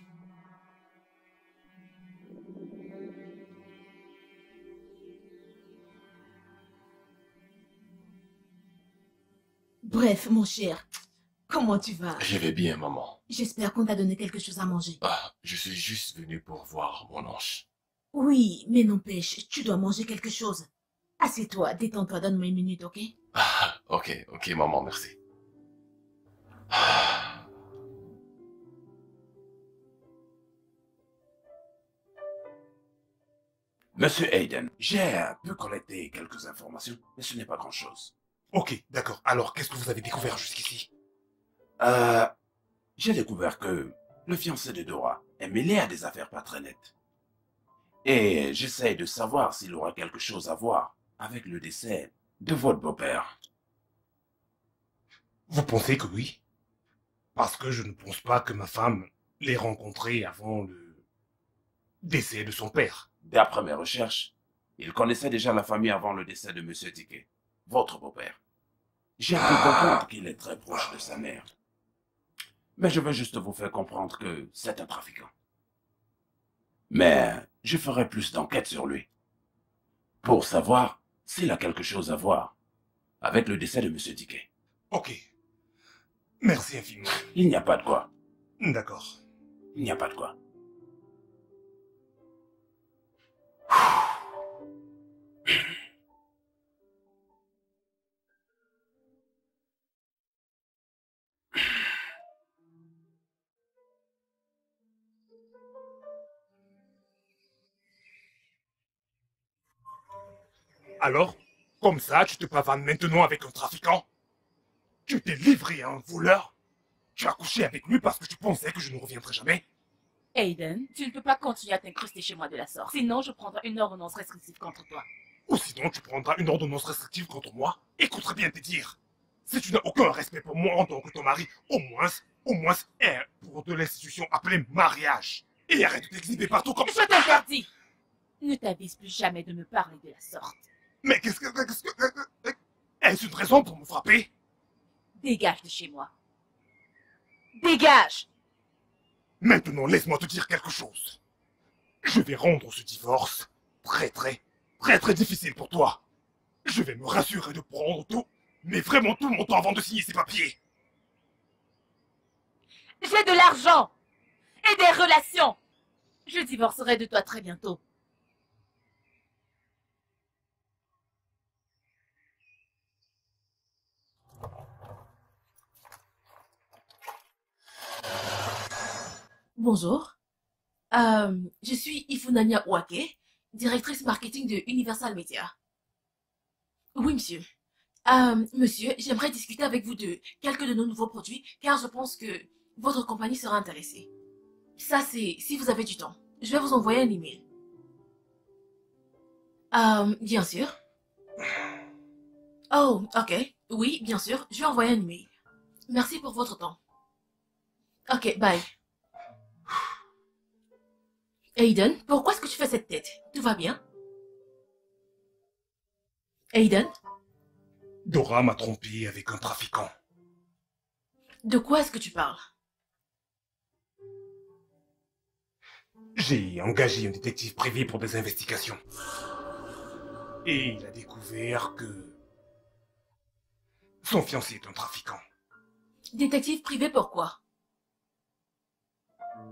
Speaker 1: Bref, mon cher, comment tu vas?
Speaker 6: Je vais bien, maman.
Speaker 1: J'espère qu'on t'a donné quelque chose à manger.
Speaker 6: Je suis juste venu pour voir mon ange.
Speaker 1: Oui, mais n'empêche, tu dois manger quelque chose. Assieds-toi, détends-toi, donne-moi une minute, ok?
Speaker 6: Ok, maman, merci.
Speaker 5: Monsieur Hayden, j'ai un peu collecté quelques informations, mais ce n'est pas grand-chose.
Speaker 2: Ok, d'accord. Alors, qu'est-ce que vous avez découvert jusqu'ici?
Speaker 5: J'ai découvert que
Speaker 7: le fiancé de Dora, est mêlé à des affaires pas très nettes. Et j'essaie de savoir s'il aura quelque chose à voir avec le décès de votre beau-père.
Speaker 2: Vous pensez que oui? Parce que je ne pense pas que ma femme l'ait rencontré avant le décès de son père.
Speaker 7: D'après mes recherches, il connaissait déjà la famille avant le décès de Monsieur Ticket, votre beau-père. J'ai pu comprendre qu'il est très proche de sa mère. Mais je veux juste vous faire comprendre que c'est un trafiquant. Mais je ferai plus d'enquêtes sur lui, pour savoir s'il a quelque chose à voir avec le décès de Monsieur Ticket.
Speaker 2: Ok. Merci infiniment.
Speaker 7: Il n'y a pas de quoi.
Speaker 2: D'accord.
Speaker 7: Il n'y a pas de quoi.
Speaker 2: Alors, comme ça, tu te pavanes maintenant avec un trafiquant? Tu t'es livré à un voleur? Tu as couché avec lui parce que tu pensais que je ne reviendrais jamais?
Speaker 4: Aiden, tu ne peux pas continuer à t'incruster chez moi de la sorte. Sinon, je prendrai une ordonnance restrictive contre toi.
Speaker 2: Ou sinon, tu prendras une ordonnance restrictive contre moi? Écoute bien te dire. Si tu n'as aucun respect pour moi en tant que ton mari, au moins, pour de l'institution appelée mariage. Et arrête de t'exhiber partout comme...
Speaker 4: Je t'interdis! Ne t'avise plus jamais de me parler de la sorte.
Speaker 2: Mais est-ce une raison pour me frapper?
Speaker 4: Dégage de chez moi. Dégage!
Speaker 2: Maintenant, laisse-moi te dire quelque chose. Je vais rendre ce divorce très difficile pour toi. Je vais me rassurer de prendre tout, mais vraiment tout mon temps avant de signer ces papiers.
Speaker 4: J'ai de l'argent et des relations. Je divorcerai de toi très bientôt.
Speaker 1: Bonjour. Je suis Ifunanya Ouake, directrice marketing de Universal Media. Oui, monsieur. Monsieur, j'aimerais discuter avec vous de quelques de nos nouveaux produits, car je pense que votre compagnie sera intéressée. Ça, c'est si vous avez du temps. Je vais vous envoyer un email. Bien sûr. Oh, ok. Oui, bien sûr, je vais envoyer un email. Merci pour votre temps. Ok, bye. Aiden, pourquoi est-ce que tu fais cette tête? Tout va bien? Aiden?
Speaker 2: Dora m'a trompé avec un trafiquant.
Speaker 1: De quoi est-ce que tu parles?
Speaker 2: J'ai engagé un détective privé pour des investigations. Et il a découvert que son fiancé est un trafiquant.
Speaker 1: Détective privé, pourquoi?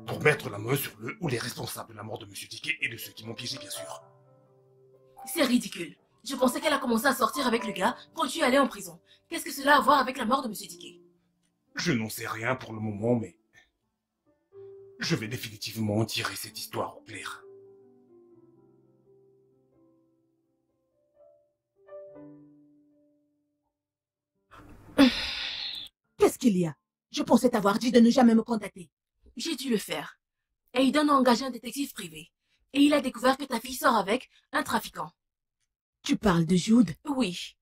Speaker 2: Pour mettre la main sur le ou les responsables de la mort de Monsieur Ticket et de ceux qui m'ont piégé, bien sûr.
Speaker 1: C'est ridicule. Je pensais qu'elle a commencé à sortir avec le gars quand tu es allé en prison. Qu'est-ce que cela a à voir avec la mort de Monsieur Ticket?
Speaker 2: Je n'en sais rien pour le moment, mais je vais définitivement tirer cette histoire au clair.
Speaker 3: Qu'est-ce qu'il y a? Je pensais t'avoir dit de ne jamais me contacter.
Speaker 1: J'ai dû le faire. Aiden a engagé un détective privé. Et il a découvert que ta fille sort avec un trafiquant.
Speaker 3: Tu parles de Jude?
Speaker 1: Oui.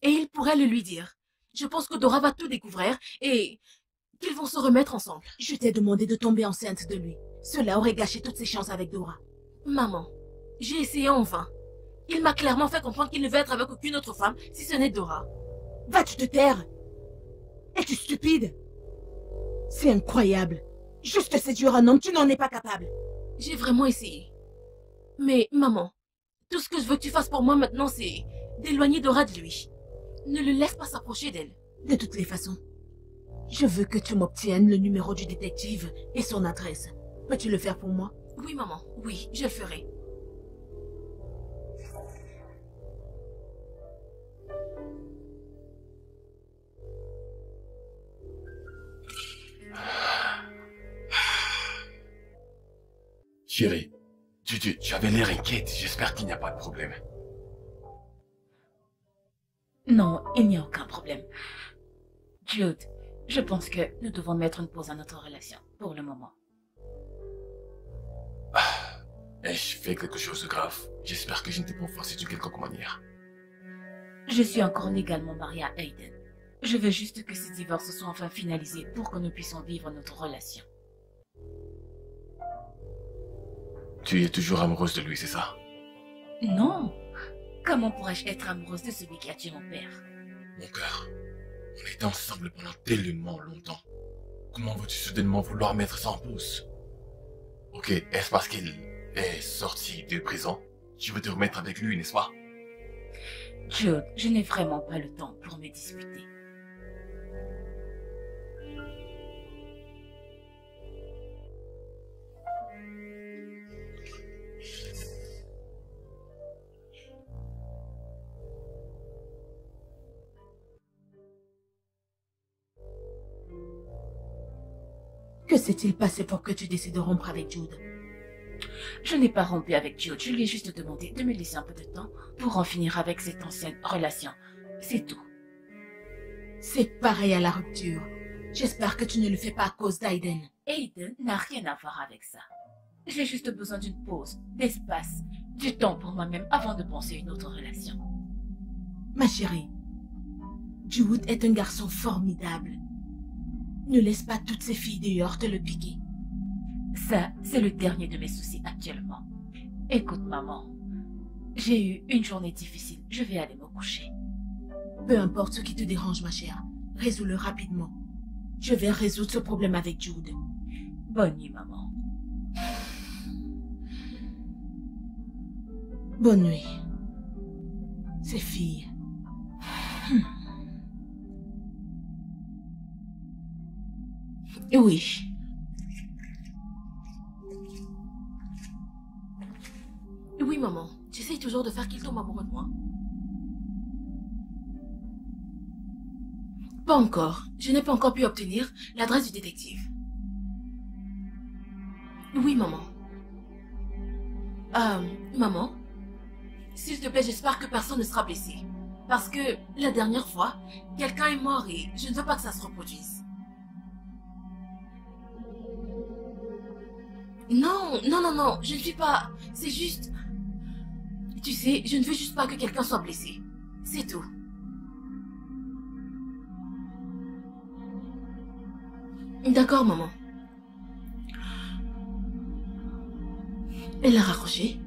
Speaker 1: Et il pourrait le lui dire. Je pense que Dora va tout découvrir et qu'ils vont se remettre ensemble.
Speaker 3: Je t'ai demandé de tomber enceinte de lui. Cela aurait gâché toutes ses chances avec Dora.
Speaker 1: Maman, j'ai essayé en vain. Il m'a clairement fait comprendre qu'il ne veut être avec aucune autre femme si ce n'est Dora.
Speaker 3: Va-tu te taire? Es-tu stupide? C'est incroyable. Juste séduire un homme, tu n'en es pas capable.
Speaker 1: J'ai vraiment essayé. Mais, maman, tout ce que je veux que tu fasses pour moi maintenant, c'est d'éloigner Dora de lui. Ne le laisse pas s'approcher d'elle.
Speaker 3: De toutes les façons, je veux que tu m'obtiennes le numéro du détective et son adresse. Peux-tu le faire pour moi?
Speaker 1: Oui, maman. Oui, je le ferai.
Speaker 6: Chérie, tu avais l'air inquiète. J'espère qu'il n'y a pas de problème.
Speaker 4: Non, il n'y a aucun problème. Jude, je pense que nous devons mettre une pause à notre relation, pour le moment.
Speaker 6: Ai-je fait quelque chose de grave? J'espère que je ne t'ai pas offensé d'une quelconque manière.
Speaker 4: Je suis encore légalement mariée à Aiden. Je veux juste que ce divorce soit enfin finalisé pour que nous puissions vivre notre relation.
Speaker 6: Tu es toujours amoureuse de lui, c'est ça?
Speaker 4: Non. Comment pourrais-je être amoureuse de celui qui a tué mon père?
Speaker 6: Mon cœur, on était ensemble pendant tellement longtemps. Comment veux-tu soudainement vouloir mettre ça en pause? Ok, est-ce parce qu'il est sorti de prison? Tu veux te remettre avec lui, n'est-ce pas?
Speaker 4: Jude, je n'ai vraiment pas le temps pour me disputer.
Speaker 3: Que s'est-il passé pour que tu décides de rompre avec Jude?
Speaker 4: Je n'ai pas rompu avec Jude, je lui ai juste demandé de me laisser un peu de temps pour en finir avec cette ancienne relation. C'est tout.
Speaker 3: C'est pareil à la rupture. J'espère que tu ne le fais pas à cause d'Aiden.
Speaker 4: Aiden n'a rien à voir avec ça. J'ai juste besoin d'une pause, d'espace, du temps pour moi-même avant de penser à une autre relation.
Speaker 3: Ma chérie, Jude est un garçon formidable. Ne laisse pas toutes ces filles dehors te le piquer.
Speaker 4: Ça, c'est le dernier de mes soucis actuellement. Écoute, maman, j'ai eu une journée difficile. Je vais aller me coucher.
Speaker 3: Peu importe ce qui te dérange, ma chère. Résous-le rapidement. Je vais résoudre ce problème avec Jude.
Speaker 4: Bonne nuit, maman.
Speaker 3: Bonne nuit. Ces filles. Oui.
Speaker 1: Oui, maman. J'essaye toujours de faire qu'il tombe amoureux de moi. Pas encore. Je n'ai pas encore pu obtenir l'adresse du détective. Oui, maman. Maman, s'il te plaît, j'espère que personne ne sera blessé. Parce que la dernière fois, quelqu'un est mort et je ne veux pas que ça se reproduise. Non, non, non, non, je ne suis pas... C'est juste... Tu sais, je ne veux juste pas que quelqu'un soit blessé. C'est tout. D'accord, maman. Elle a raccroché.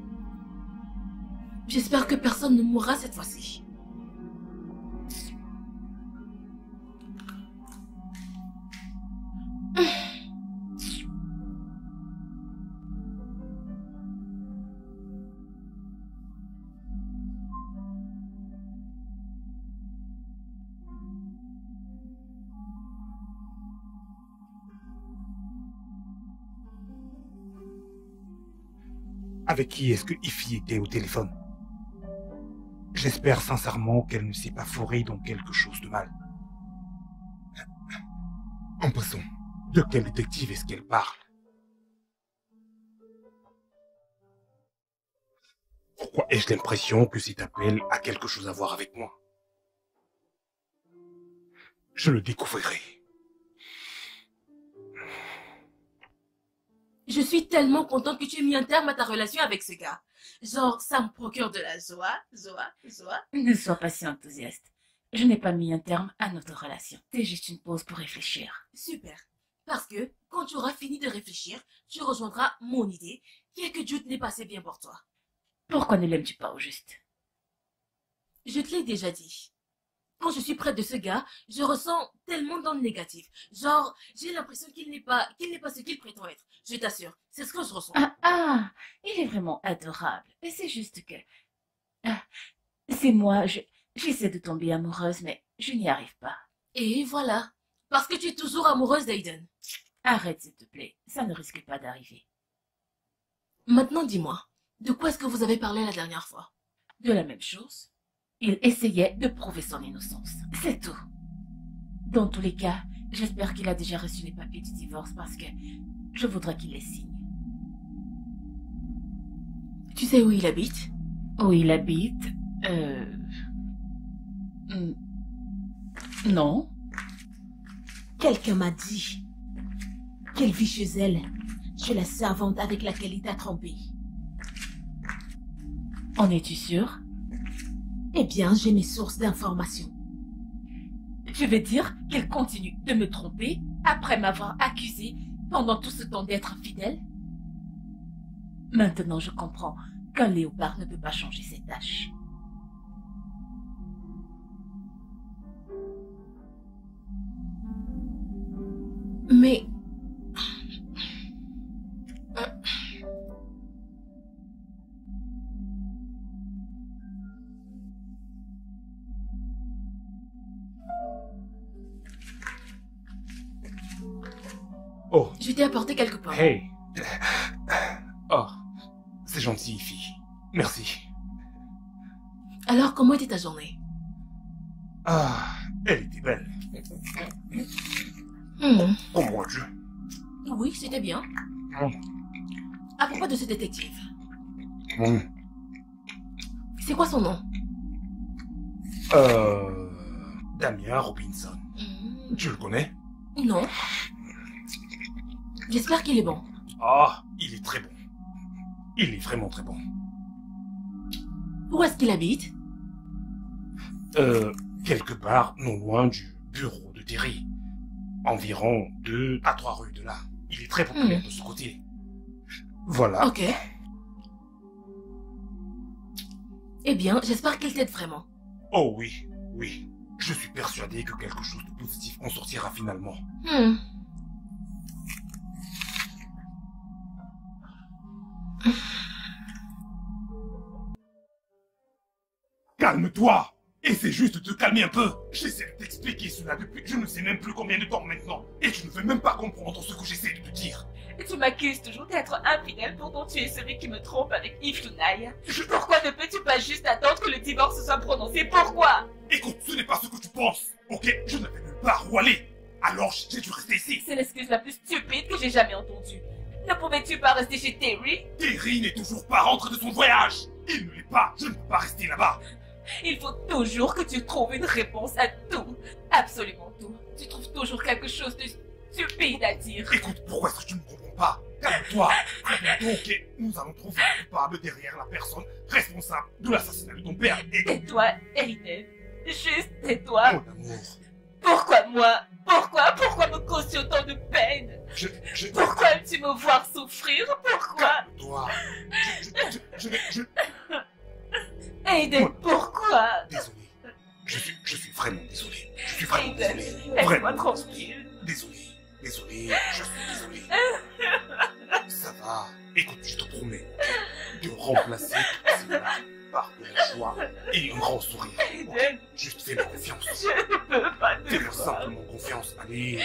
Speaker 1: J'espère que personne ne mourra cette fois-ci.
Speaker 2: Avec qui est-ce que Ify était au téléphone? J'espère sincèrement qu'elle ne s'est pas fourrée dans quelque chose de mal. En passant, de quel détective est-ce qu'elle parle? Pourquoi ai-je l'impression que cet appel a quelque chose à voir avec moi? Je le découvrirai.
Speaker 1: Je suis tellement contente que tu aies mis un terme à ta relation avec ce gars. Genre, ça me procure de la joie.
Speaker 4: Ne sois pas si enthousiaste. Je n'ai pas mis un terme à notre relation. C'est juste une pause pour réfléchir.
Speaker 1: Super. Parce que, quand tu auras fini de réfléchir, tu rejoindras mon idée, qui est que Jude n'est pas assez bien pour toi.
Speaker 4: Pourquoi ne l'aimes-tu pas au juste?
Speaker 1: Je te l'ai déjà dit. Quand je suis près de ce gars, je ressens tellement dans le négatif. Genre, j'ai l'impression qu'il n'est pas ce qu'il prétend être. Je t'assure, c'est ce que je ressens.
Speaker 4: Il est vraiment adorable. Et c'est juste que... c'est moi, j'essaie de tomber amoureuse, mais je n'y arrive pas.
Speaker 1: Et voilà, parce que tu es toujours amoureuse d'Aiden.
Speaker 4: Arrête, s'il te plaît, ça ne risque pas d'arriver.
Speaker 1: Maintenant, dis-moi, de quoi est-ce que vous avez parlé la dernière fois?
Speaker 4: De la même chose. Il essayait de prouver son innocence. C'est tout. Dans tous les cas, j'espère qu'il a déjà reçu les papiers du divorce parce que je voudrais qu'il les signe.
Speaker 1: Tu sais où il habite?
Speaker 4: Où il habite? Non.
Speaker 3: Quelqu'un m'a dit qu'elle vit chez elle, chez la servante avec laquelle il t'a trompé.
Speaker 4: En es-tu sûr?
Speaker 3: Eh bien, j'ai mes sources d'informations.
Speaker 4: Tu veux dire qu'elle continue de me tromper après m'avoir accusé pendant tout ce temps d'être infidèle? Maintenant, je comprends qu'un léopard ne peut pas changer ses tâches.
Speaker 3: Mais...
Speaker 2: Oh,
Speaker 1: Je t'ai apporté quelques pommes.
Speaker 2: hey. Oh, c'est gentil, fille. Merci.
Speaker 1: Alors, comment était ta journée?
Speaker 2: Ah, elle était belle. Oh mon Dieu.
Speaker 1: Oui, c'était bien.
Speaker 2: Mm.
Speaker 1: À propos de ce détective,
Speaker 2: Mm.
Speaker 1: c'est quoi son nom?
Speaker 2: Damien Robinson. Tu le connais?
Speaker 1: Non. J'espère qu'il est bon.
Speaker 2: Ah, il est très bon. Il est vraiment très bon.
Speaker 1: Où est-ce qu'il habite?
Speaker 2: Quelque part non loin du bureau de Terry. Environ 2 à 3 rues de là. Il est très populaire de ce côté. Voilà.
Speaker 1: Ok. Eh bien, j'espère qu'il t'aide vraiment.
Speaker 2: Oh oui, oui. Je suis persuadé que quelque chose de positif en sortira finalement. Calme-toi! Essaie juste de te calmer un peu. J'essaie de t'expliquer cela depuis je ne sais même plus combien de temps maintenant. Et tu ne veux même pas comprendre ce que j'essaie de te dire.
Speaker 4: Tu m'accuses toujours d'être infidèle, pourtant tu es celui qui me trompe avec Yves Tounaï.
Speaker 2: Je-
Speaker 4: Pourquoi ne peux-tu pas juste attendre que le divorce soit prononcé? Pourquoi?
Speaker 2: Écoute, ce n'est pas ce que tu penses. Ok? Je n'avais nulle part où aller. Alors j'ai dû rester ici.
Speaker 4: C'est l'excuse la plus stupide que j'ai jamais entendue. Ne pouvais-tu pas rester chez Terry?
Speaker 2: Terry n'est toujours pas rentré de son voyage. Il ne l'est pas. Je ne peux pas rester là-bas.
Speaker 4: Il faut toujours que tu trouves une réponse à tout. Absolument tout. Tu trouves toujours quelque chose de stupide à dire.
Speaker 2: Écoute, pourquoi est-ce que tu ne comprends pas? Calme-toi. Ok, nous allons trouver le coupable derrière la personne responsable de l'assassinat de ton père. Et
Speaker 4: Tais-toi, Aiden. Juste tais-toi.
Speaker 2: mon amour,
Speaker 4: Pourquoi moi? Pourquoi me causes autant de peine?
Speaker 2: je
Speaker 4: Pourquoi aimes-tu me voir souffrir? Pourquoi?
Speaker 2: toi. Je
Speaker 4: Aiden, pourquoi?
Speaker 2: désolé. Je suis vraiment désolé. Je suis vraiment
Speaker 4: Aiden,
Speaker 2: désolé.
Speaker 4: laisse-moi
Speaker 2: Vraiment
Speaker 4: tranquille.
Speaker 2: désolé. Désolé. Je suis désolé. Ça va. Écoute, je te promets de remplacer toutes ces larmes par de la joie et un grand sourire. Ok,
Speaker 4: Aiden,
Speaker 2: juste fais-moi confiance.
Speaker 4: je ne peux pas te
Speaker 2: Fais-moi
Speaker 4: voir.
Speaker 2: simplement confiance. Allez.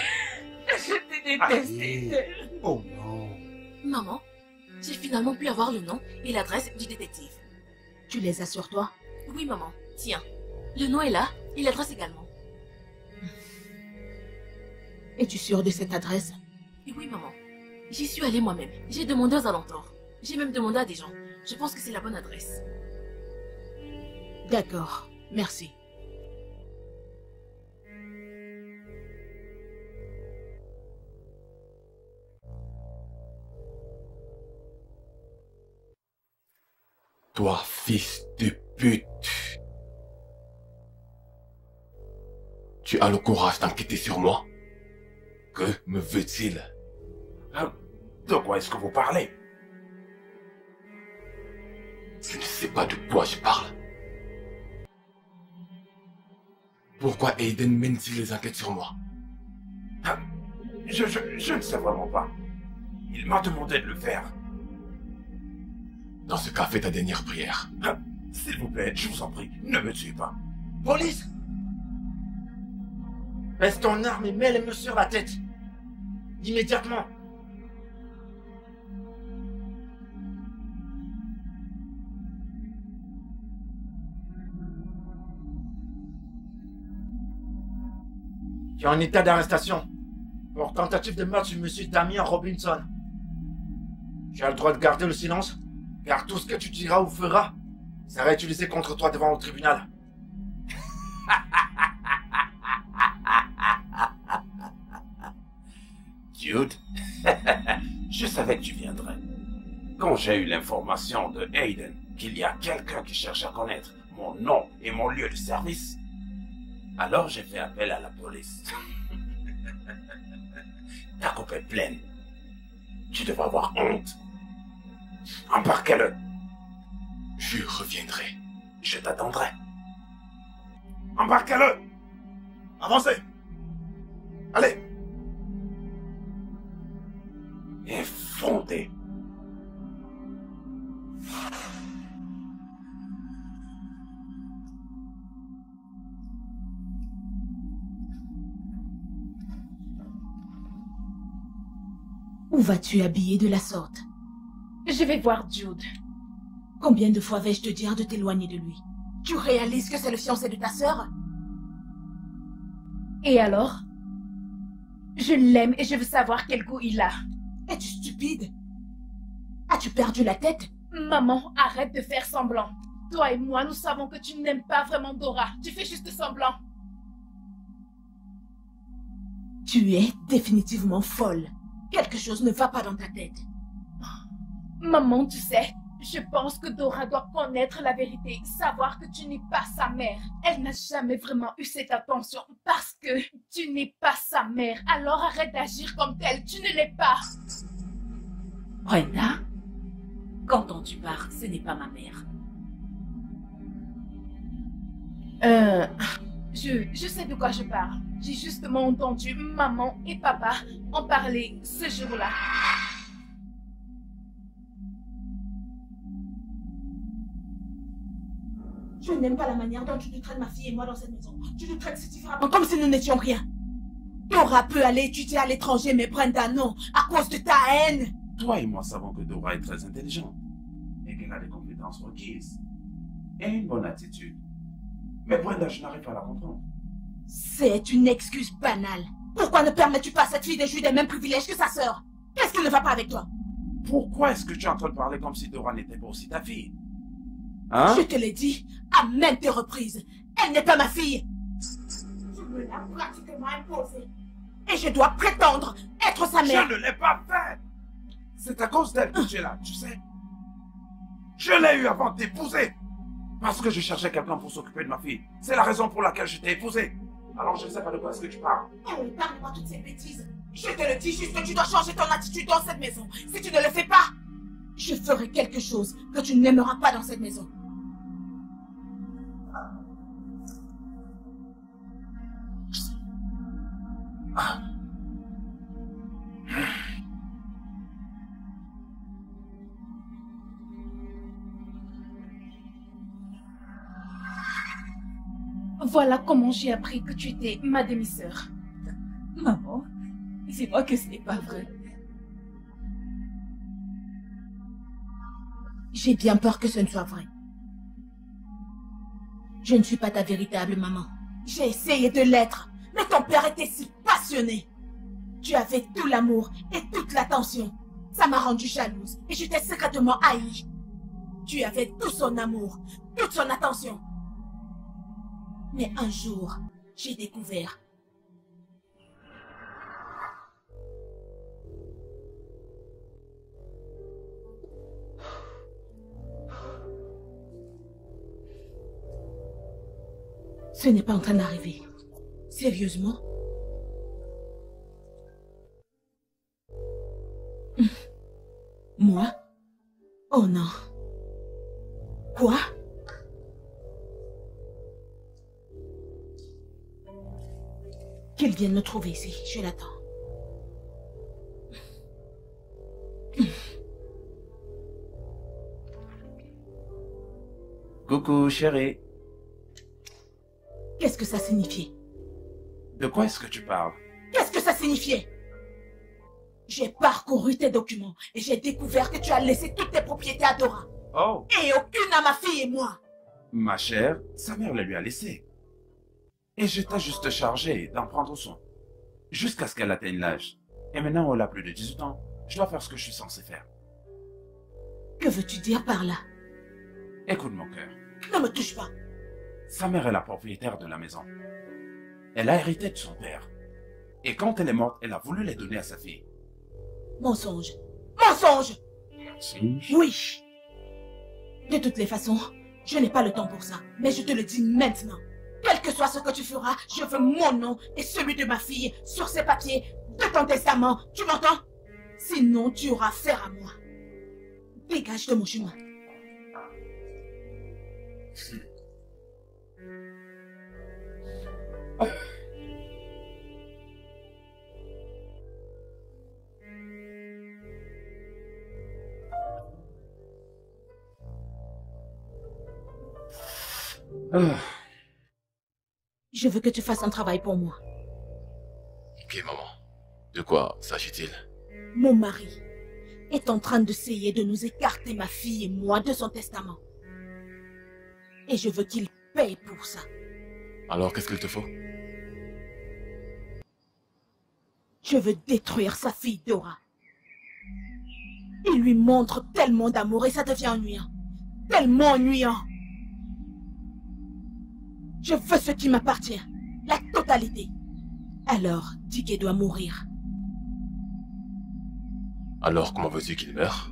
Speaker 4: Je te déteste,
Speaker 2: Allez.
Speaker 4: Aiden.
Speaker 2: Oh non.
Speaker 1: Maman, j'ai finalement pu avoir le nom et l'adresse du détective.
Speaker 3: Tu les as sur toi?
Speaker 1: Oui, maman. Tiens, le nom est là et l'adresse également.
Speaker 3: Es-tu sûr de cette adresse?
Speaker 1: Et oui, maman. J'y suis allée moi-même. J'ai demandé aux alentours. J'ai même demandé à des gens. Je pense que c'est la bonne adresse.
Speaker 3: D'accord, merci.
Speaker 6: Toi, fils de pute. Tu as le courage d'enquêter sur moi? Que me veut-il?
Speaker 7: De quoi est-ce que vous parlez?
Speaker 6: Je ne sais pas de quoi je parle. Pourquoi Aiden mène-t-il les enquêtes sur moi?
Speaker 7: Je ne sais vraiment pas. Il m'a demandé de le faire.
Speaker 6: Dans ce cas, fais ta dernière prière.
Speaker 7: S'il vous plaît, je vous en prie, ne me tuez pas.
Speaker 5: Police! Baisse ton arme et mets-le-me sur la tête. Immédiatement. Tu es en état d'arrestation pour tentative de meurtre sur monsieur Damien Robinson. Tu as le droit de garder le silence, car tout ce que tu diras ou feras sera utilisé contre toi devant le tribunal.
Speaker 7: Jude, je savais que tu viendrais. Quand j'ai eu l'information de Aiden, qu'il y a quelqu'un qui cherche à connaître mon nom et mon lieu de service, alors j'ai fait appel à la police. Ta coupe est pleine. Tu devrais avoir honte. Embarquez-le.
Speaker 6: Je reviendrai.
Speaker 7: Je t'attendrai. Embarquez-le. Avancez. Allez. Effondez.
Speaker 3: Où vas-tu habillé de la sorte?
Speaker 4: Je vais voir Jude.
Speaker 3: Combien de fois vais-je te dire de t'éloigner de lui? Tu réalises que c'est le fiancé de ta sœur?
Speaker 4: Et alors? Je l'aime et je veux savoir quel goût il a.
Speaker 3: Es-tu stupide? As-tu perdu la tête?
Speaker 4: Maman, arrête de faire semblant. Toi et moi, nous savons que tu n'aimes pas vraiment Dora. Tu fais juste semblant.
Speaker 3: Tu es définitivement folle. Quelque chose ne va pas dans ta tête.
Speaker 4: Maman, tu sais, je pense que Dora doit connaître la vérité, savoir que tu n'es pas sa mère. Elle n'a jamais vraiment eu cette attention parce que tu n'es pas sa mère. Alors arrête d'agir comme telle, tu ne l'es pas.
Speaker 1: Brenda, quand tu pars, ce n'est pas ma mère.
Speaker 4: Je sais de quoi je parle. J'ai justement entendu maman et papa en parler ce jour-là.
Speaker 3: Je n'aime pas la manière dont tu nous traites ma fille et moi dans cette maison. Tu nous traites si différemment, comme si nous n'étions rien. Dora peut aller étudier à l'étranger, mais Brenda non, à cause de ta haine.
Speaker 7: Toi et moi savons que Dora est très intelligente et qu'elle a des compétences requises et une bonne attitude. Mais Brenda, je n'arrive pas à la comprendre.
Speaker 3: C'est une excuse banale. Pourquoi ne permets-tu pas à cette fille de jouir des mêmes privilèges que sa sœur? Qu'est-ce qui ne va pas avec toi?
Speaker 7: Pourquoi est-ce que tu es en train de parler comme si Dora n'était pas aussi ta fille? Hein?
Speaker 3: Je te l'ai dit à maintes reprises. Elle n'est pas ma fille. Tu me l'as pratiquement imposée. Et je dois prétendre être sa mère.
Speaker 7: Je ne l'ai pas fait. C'est à cause d'elle que tu es là, tu sais. Je l'ai eu avant de t'épouser. Parce que je cherchais quelqu'un pour s'occuper de ma fille. C'est la raison pour laquelle je t'ai épousé. Alors je ne sais pas de quoi est-ce que tu parles.
Speaker 3: Oh, parle-moi toutes ces bêtises. Je te le dis juste que tu dois changer ton attitude dans cette maison. Si tu ne le fais pas, je ferai quelque chose que tu n'aimeras pas dans cette maison.
Speaker 7: Ah.
Speaker 4: Voilà comment j'ai appris que tu étais ma demi-sœur.
Speaker 1: Maman, dis-moi que ce n'est pas vrai.
Speaker 3: J'ai bien peur que ce ne soit vrai. Je ne suis pas ta véritable maman. J'ai essayé de l'être, mais ton père était si passionné. Tu avais tout l'amour et toute l'attention. Ça m'a rendue jalouse et je t'ai secrètement haï. Tu avais tout son amour, toute son attention. Mais un jour, j'ai découvert. Ce n'est pas en train d'arriver. Sérieusement? Moi? Oh non. Quoi? Qu'il vienne me trouver ici, je l'attends.
Speaker 7: Coucou, chérie.
Speaker 3: Qu'est-ce que ça signifiait?
Speaker 7: De quoi est-ce que tu parles?
Speaker 3: Qu'est-ce que ça signifiait? J'ai parcouru tes documents et j'ai découvert que tu as laissé toutes tes propriétés à Dora.
Speaker 7: Oh,
Speaker 3: Et aucune à ma fille et moi.
Speaker 7: ma chère, sa mère la lui a laissé. Et j'étais juste chargé d'en prendre soin. Jusqu'à ce qu'elle atteigne l'âge. Et maintenant, elle a plus de 18 ans. Je dois faire ce que je suis censé faire.
Speaker 3: Que veux-tu dire par là?
Speaker 7: Écoute mon cœur.
Speaker 3: Ne me touche pas.
Speaker 7: Sa mère est la propriétaire de la maison. Elle a hérité de son père. Et quand elle est morte, elle a voulu les donner à sa fille.
Speaker 3: Mensonge. Mensonge!
Speaker 7: Mensonge?
Speaker 3: Oui. De toutes les façons, je n'ai pas le temps pour ça. Mais je te le dis maintenant. Quel que soit ce que tu feras, je veux mon nom et celui de ma fille sur ces papiers de ton testament. Tu m'entends? Sinon, tu auras affaire à moi. Dégage de mon chemin. Je veux que tu fasses un travail pour moi.
Speaker 6: Ok, maman. De quoi s'agit-il?
Speaker 3: Mon mari est en train d'essayer de nous écarter, ma fille et moi, de son testament. Et je veux qu'il paye pour ça.
Speaker 6: Alors, qu'est-ce qu'il te faut?
Speaker 3: Je veux détruire sa fille Dora. Il lui montre tellement d'amour et ça devient ennuyant. Tellement ennuyant. Je veux ce qui m'appartient. La totalité. Alors, Dick doit mourir.
Speaker 6: Alors, comment veux-tu qu'il meure?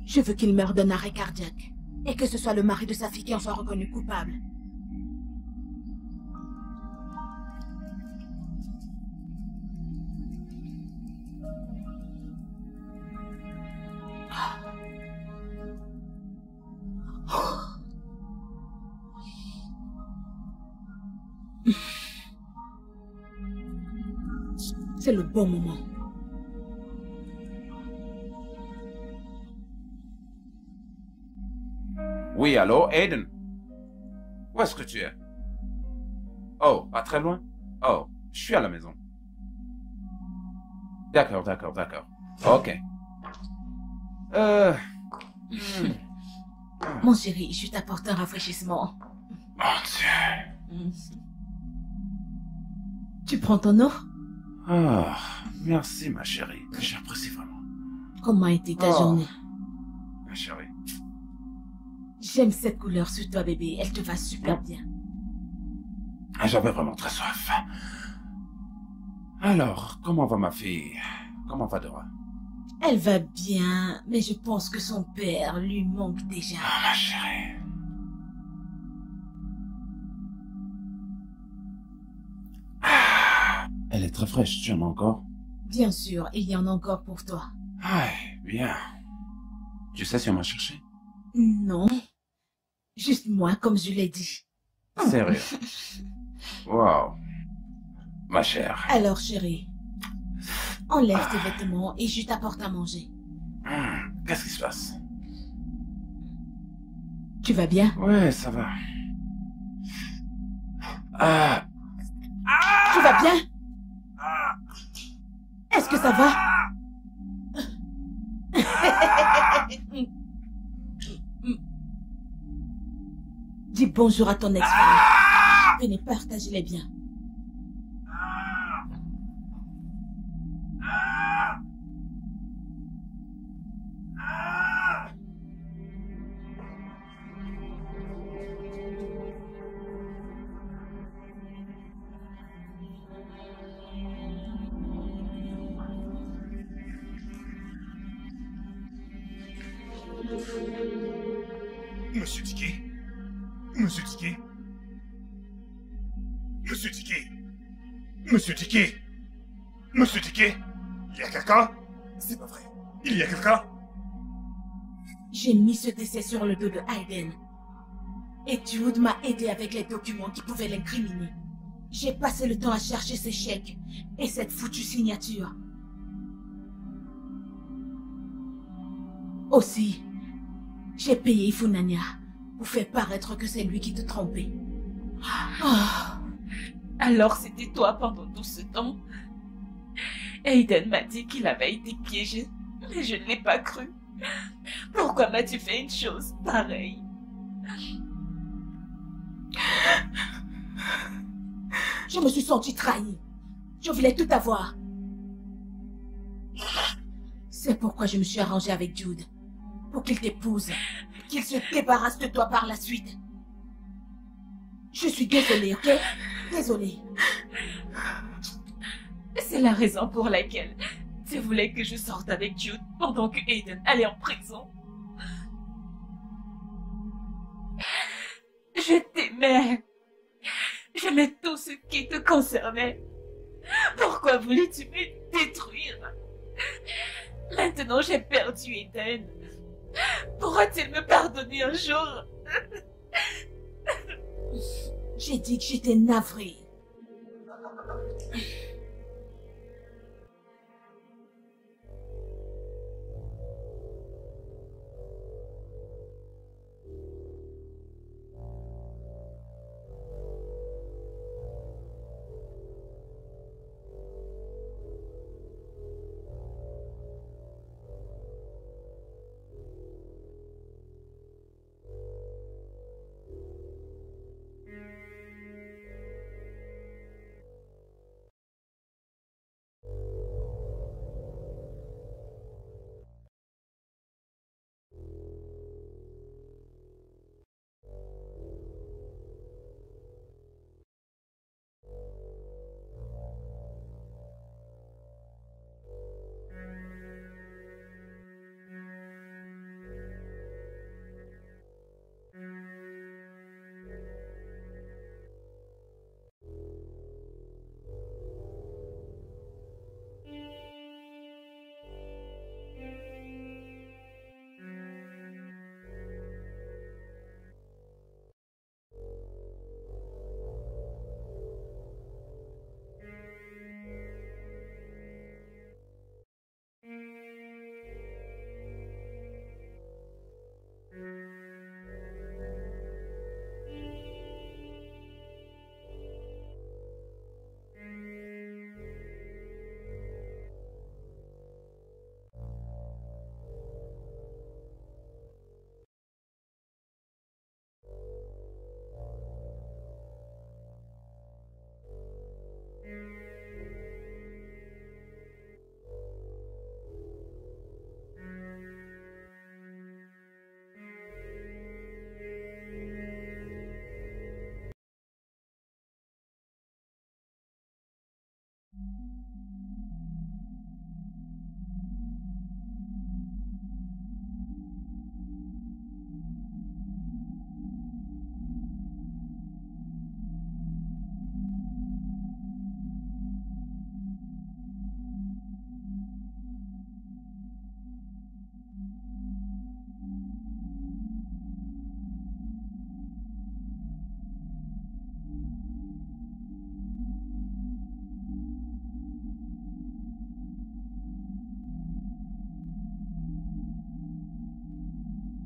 Speaker 3: Je veux qu'il meure d'un arrêt cardiaque. Et que ce soit le mari de sa fille qui en soit reconnu coupable. C'est le bon moment.
Speaker 7: Oui, allô, Aiden? Où est-ce que tu es? Oh, pas très loin? Oh, je suis à la maison. D'accord. Ok.
Speaker 3: Mon chéri, je t'apporte un rafraîchissement.
Speaker 7: Mon Dieu.
Speaker 3: Tu prends ton eau?
Speaker 7: Ah, merci, ma chérie. J'apprécie vraiment.
Speaker 3: Comment a été ta journée?
Speaker 7: Ma chérie.
Speaker 3: J'aime cette couleur sur toi, bébé. Elle te va super bien.
Speaker 7: J'avais vraiment très soif. Alors, comment va ma fille? Comment va Dora?
Speaker 3: Elle va bien, mais je pense que son père lui manque déjà.
Speaker 7: Ah, ma chérie. Elle est très fraîche, tu en as encore?
Speaker 3: Bien sûr, il y en a encore pour toi.
Speaker 7: Ah, bien. Tu sais si on m'a cherché?
Speaker 3: Non. Juste moi, comme je l'ai dit.
Speaker 7: Sérieux? Wow. Ma chère.
Speaker 3: Alors, chérie, enlève tes vêtements et je t'apporte à manger.
Speaker 7: Qu'est-ce qui se passe?
Speaker 3: Tu vas bien?
Speaker 7: Ouais, ça va.
Speaker 3: Tu vas bien? Est-ce que ça va? Dis bonjour à ton ex-femme. Venez partager les biens.
Speaker 2: Monsieur Dickey? Monsieur Dickey? Monsieur Dickey? Monsieur Dickey? Monsieur Dickey? Il y a quelqu'un? C'est pas vrai. Il y a quelqu'un?
Speaker 3: J'ai mis ce décès sur le dos de Aiden. Et Jude m'a aidé avec les documents qui pouvaient l'incriminer. J'ai passé le temps à chercher ces chèques et cette foutue signature. Aussi, j'ai payé Ifunanya pour faire paraître que c'est lui qui te trompait.
Speaker 4: Alors c'était toi pendant tout ce temps? Aiden m'a dit qu'il avait été piégé, mais je ne l'ai pas cru. Pourquoi m'as-tu fait une chose pareille?
Speaker 3: Je me suis sentie trahie. Je voulais tout avoir. C'est pourquoi je me suis arrangée avec Jude. Pour qu'il t'épouse. Qu'il se débarrasse de toi par la suite. Je suis désolée, ok? Désolée.
Speaker 4: C'est la raison pour laquelle tu voulais que je sorte avec Jude pendant que Aiden allait en prison. Je t'aimais. J'aimais tout ce qui te concernait. Pourquoi voulais-tu me détruire? Maintenant j'ai perdu Aiden. Pourra-t-il me pardonner un jour?
Speaker 3: J'ai dit que j'étais navrée.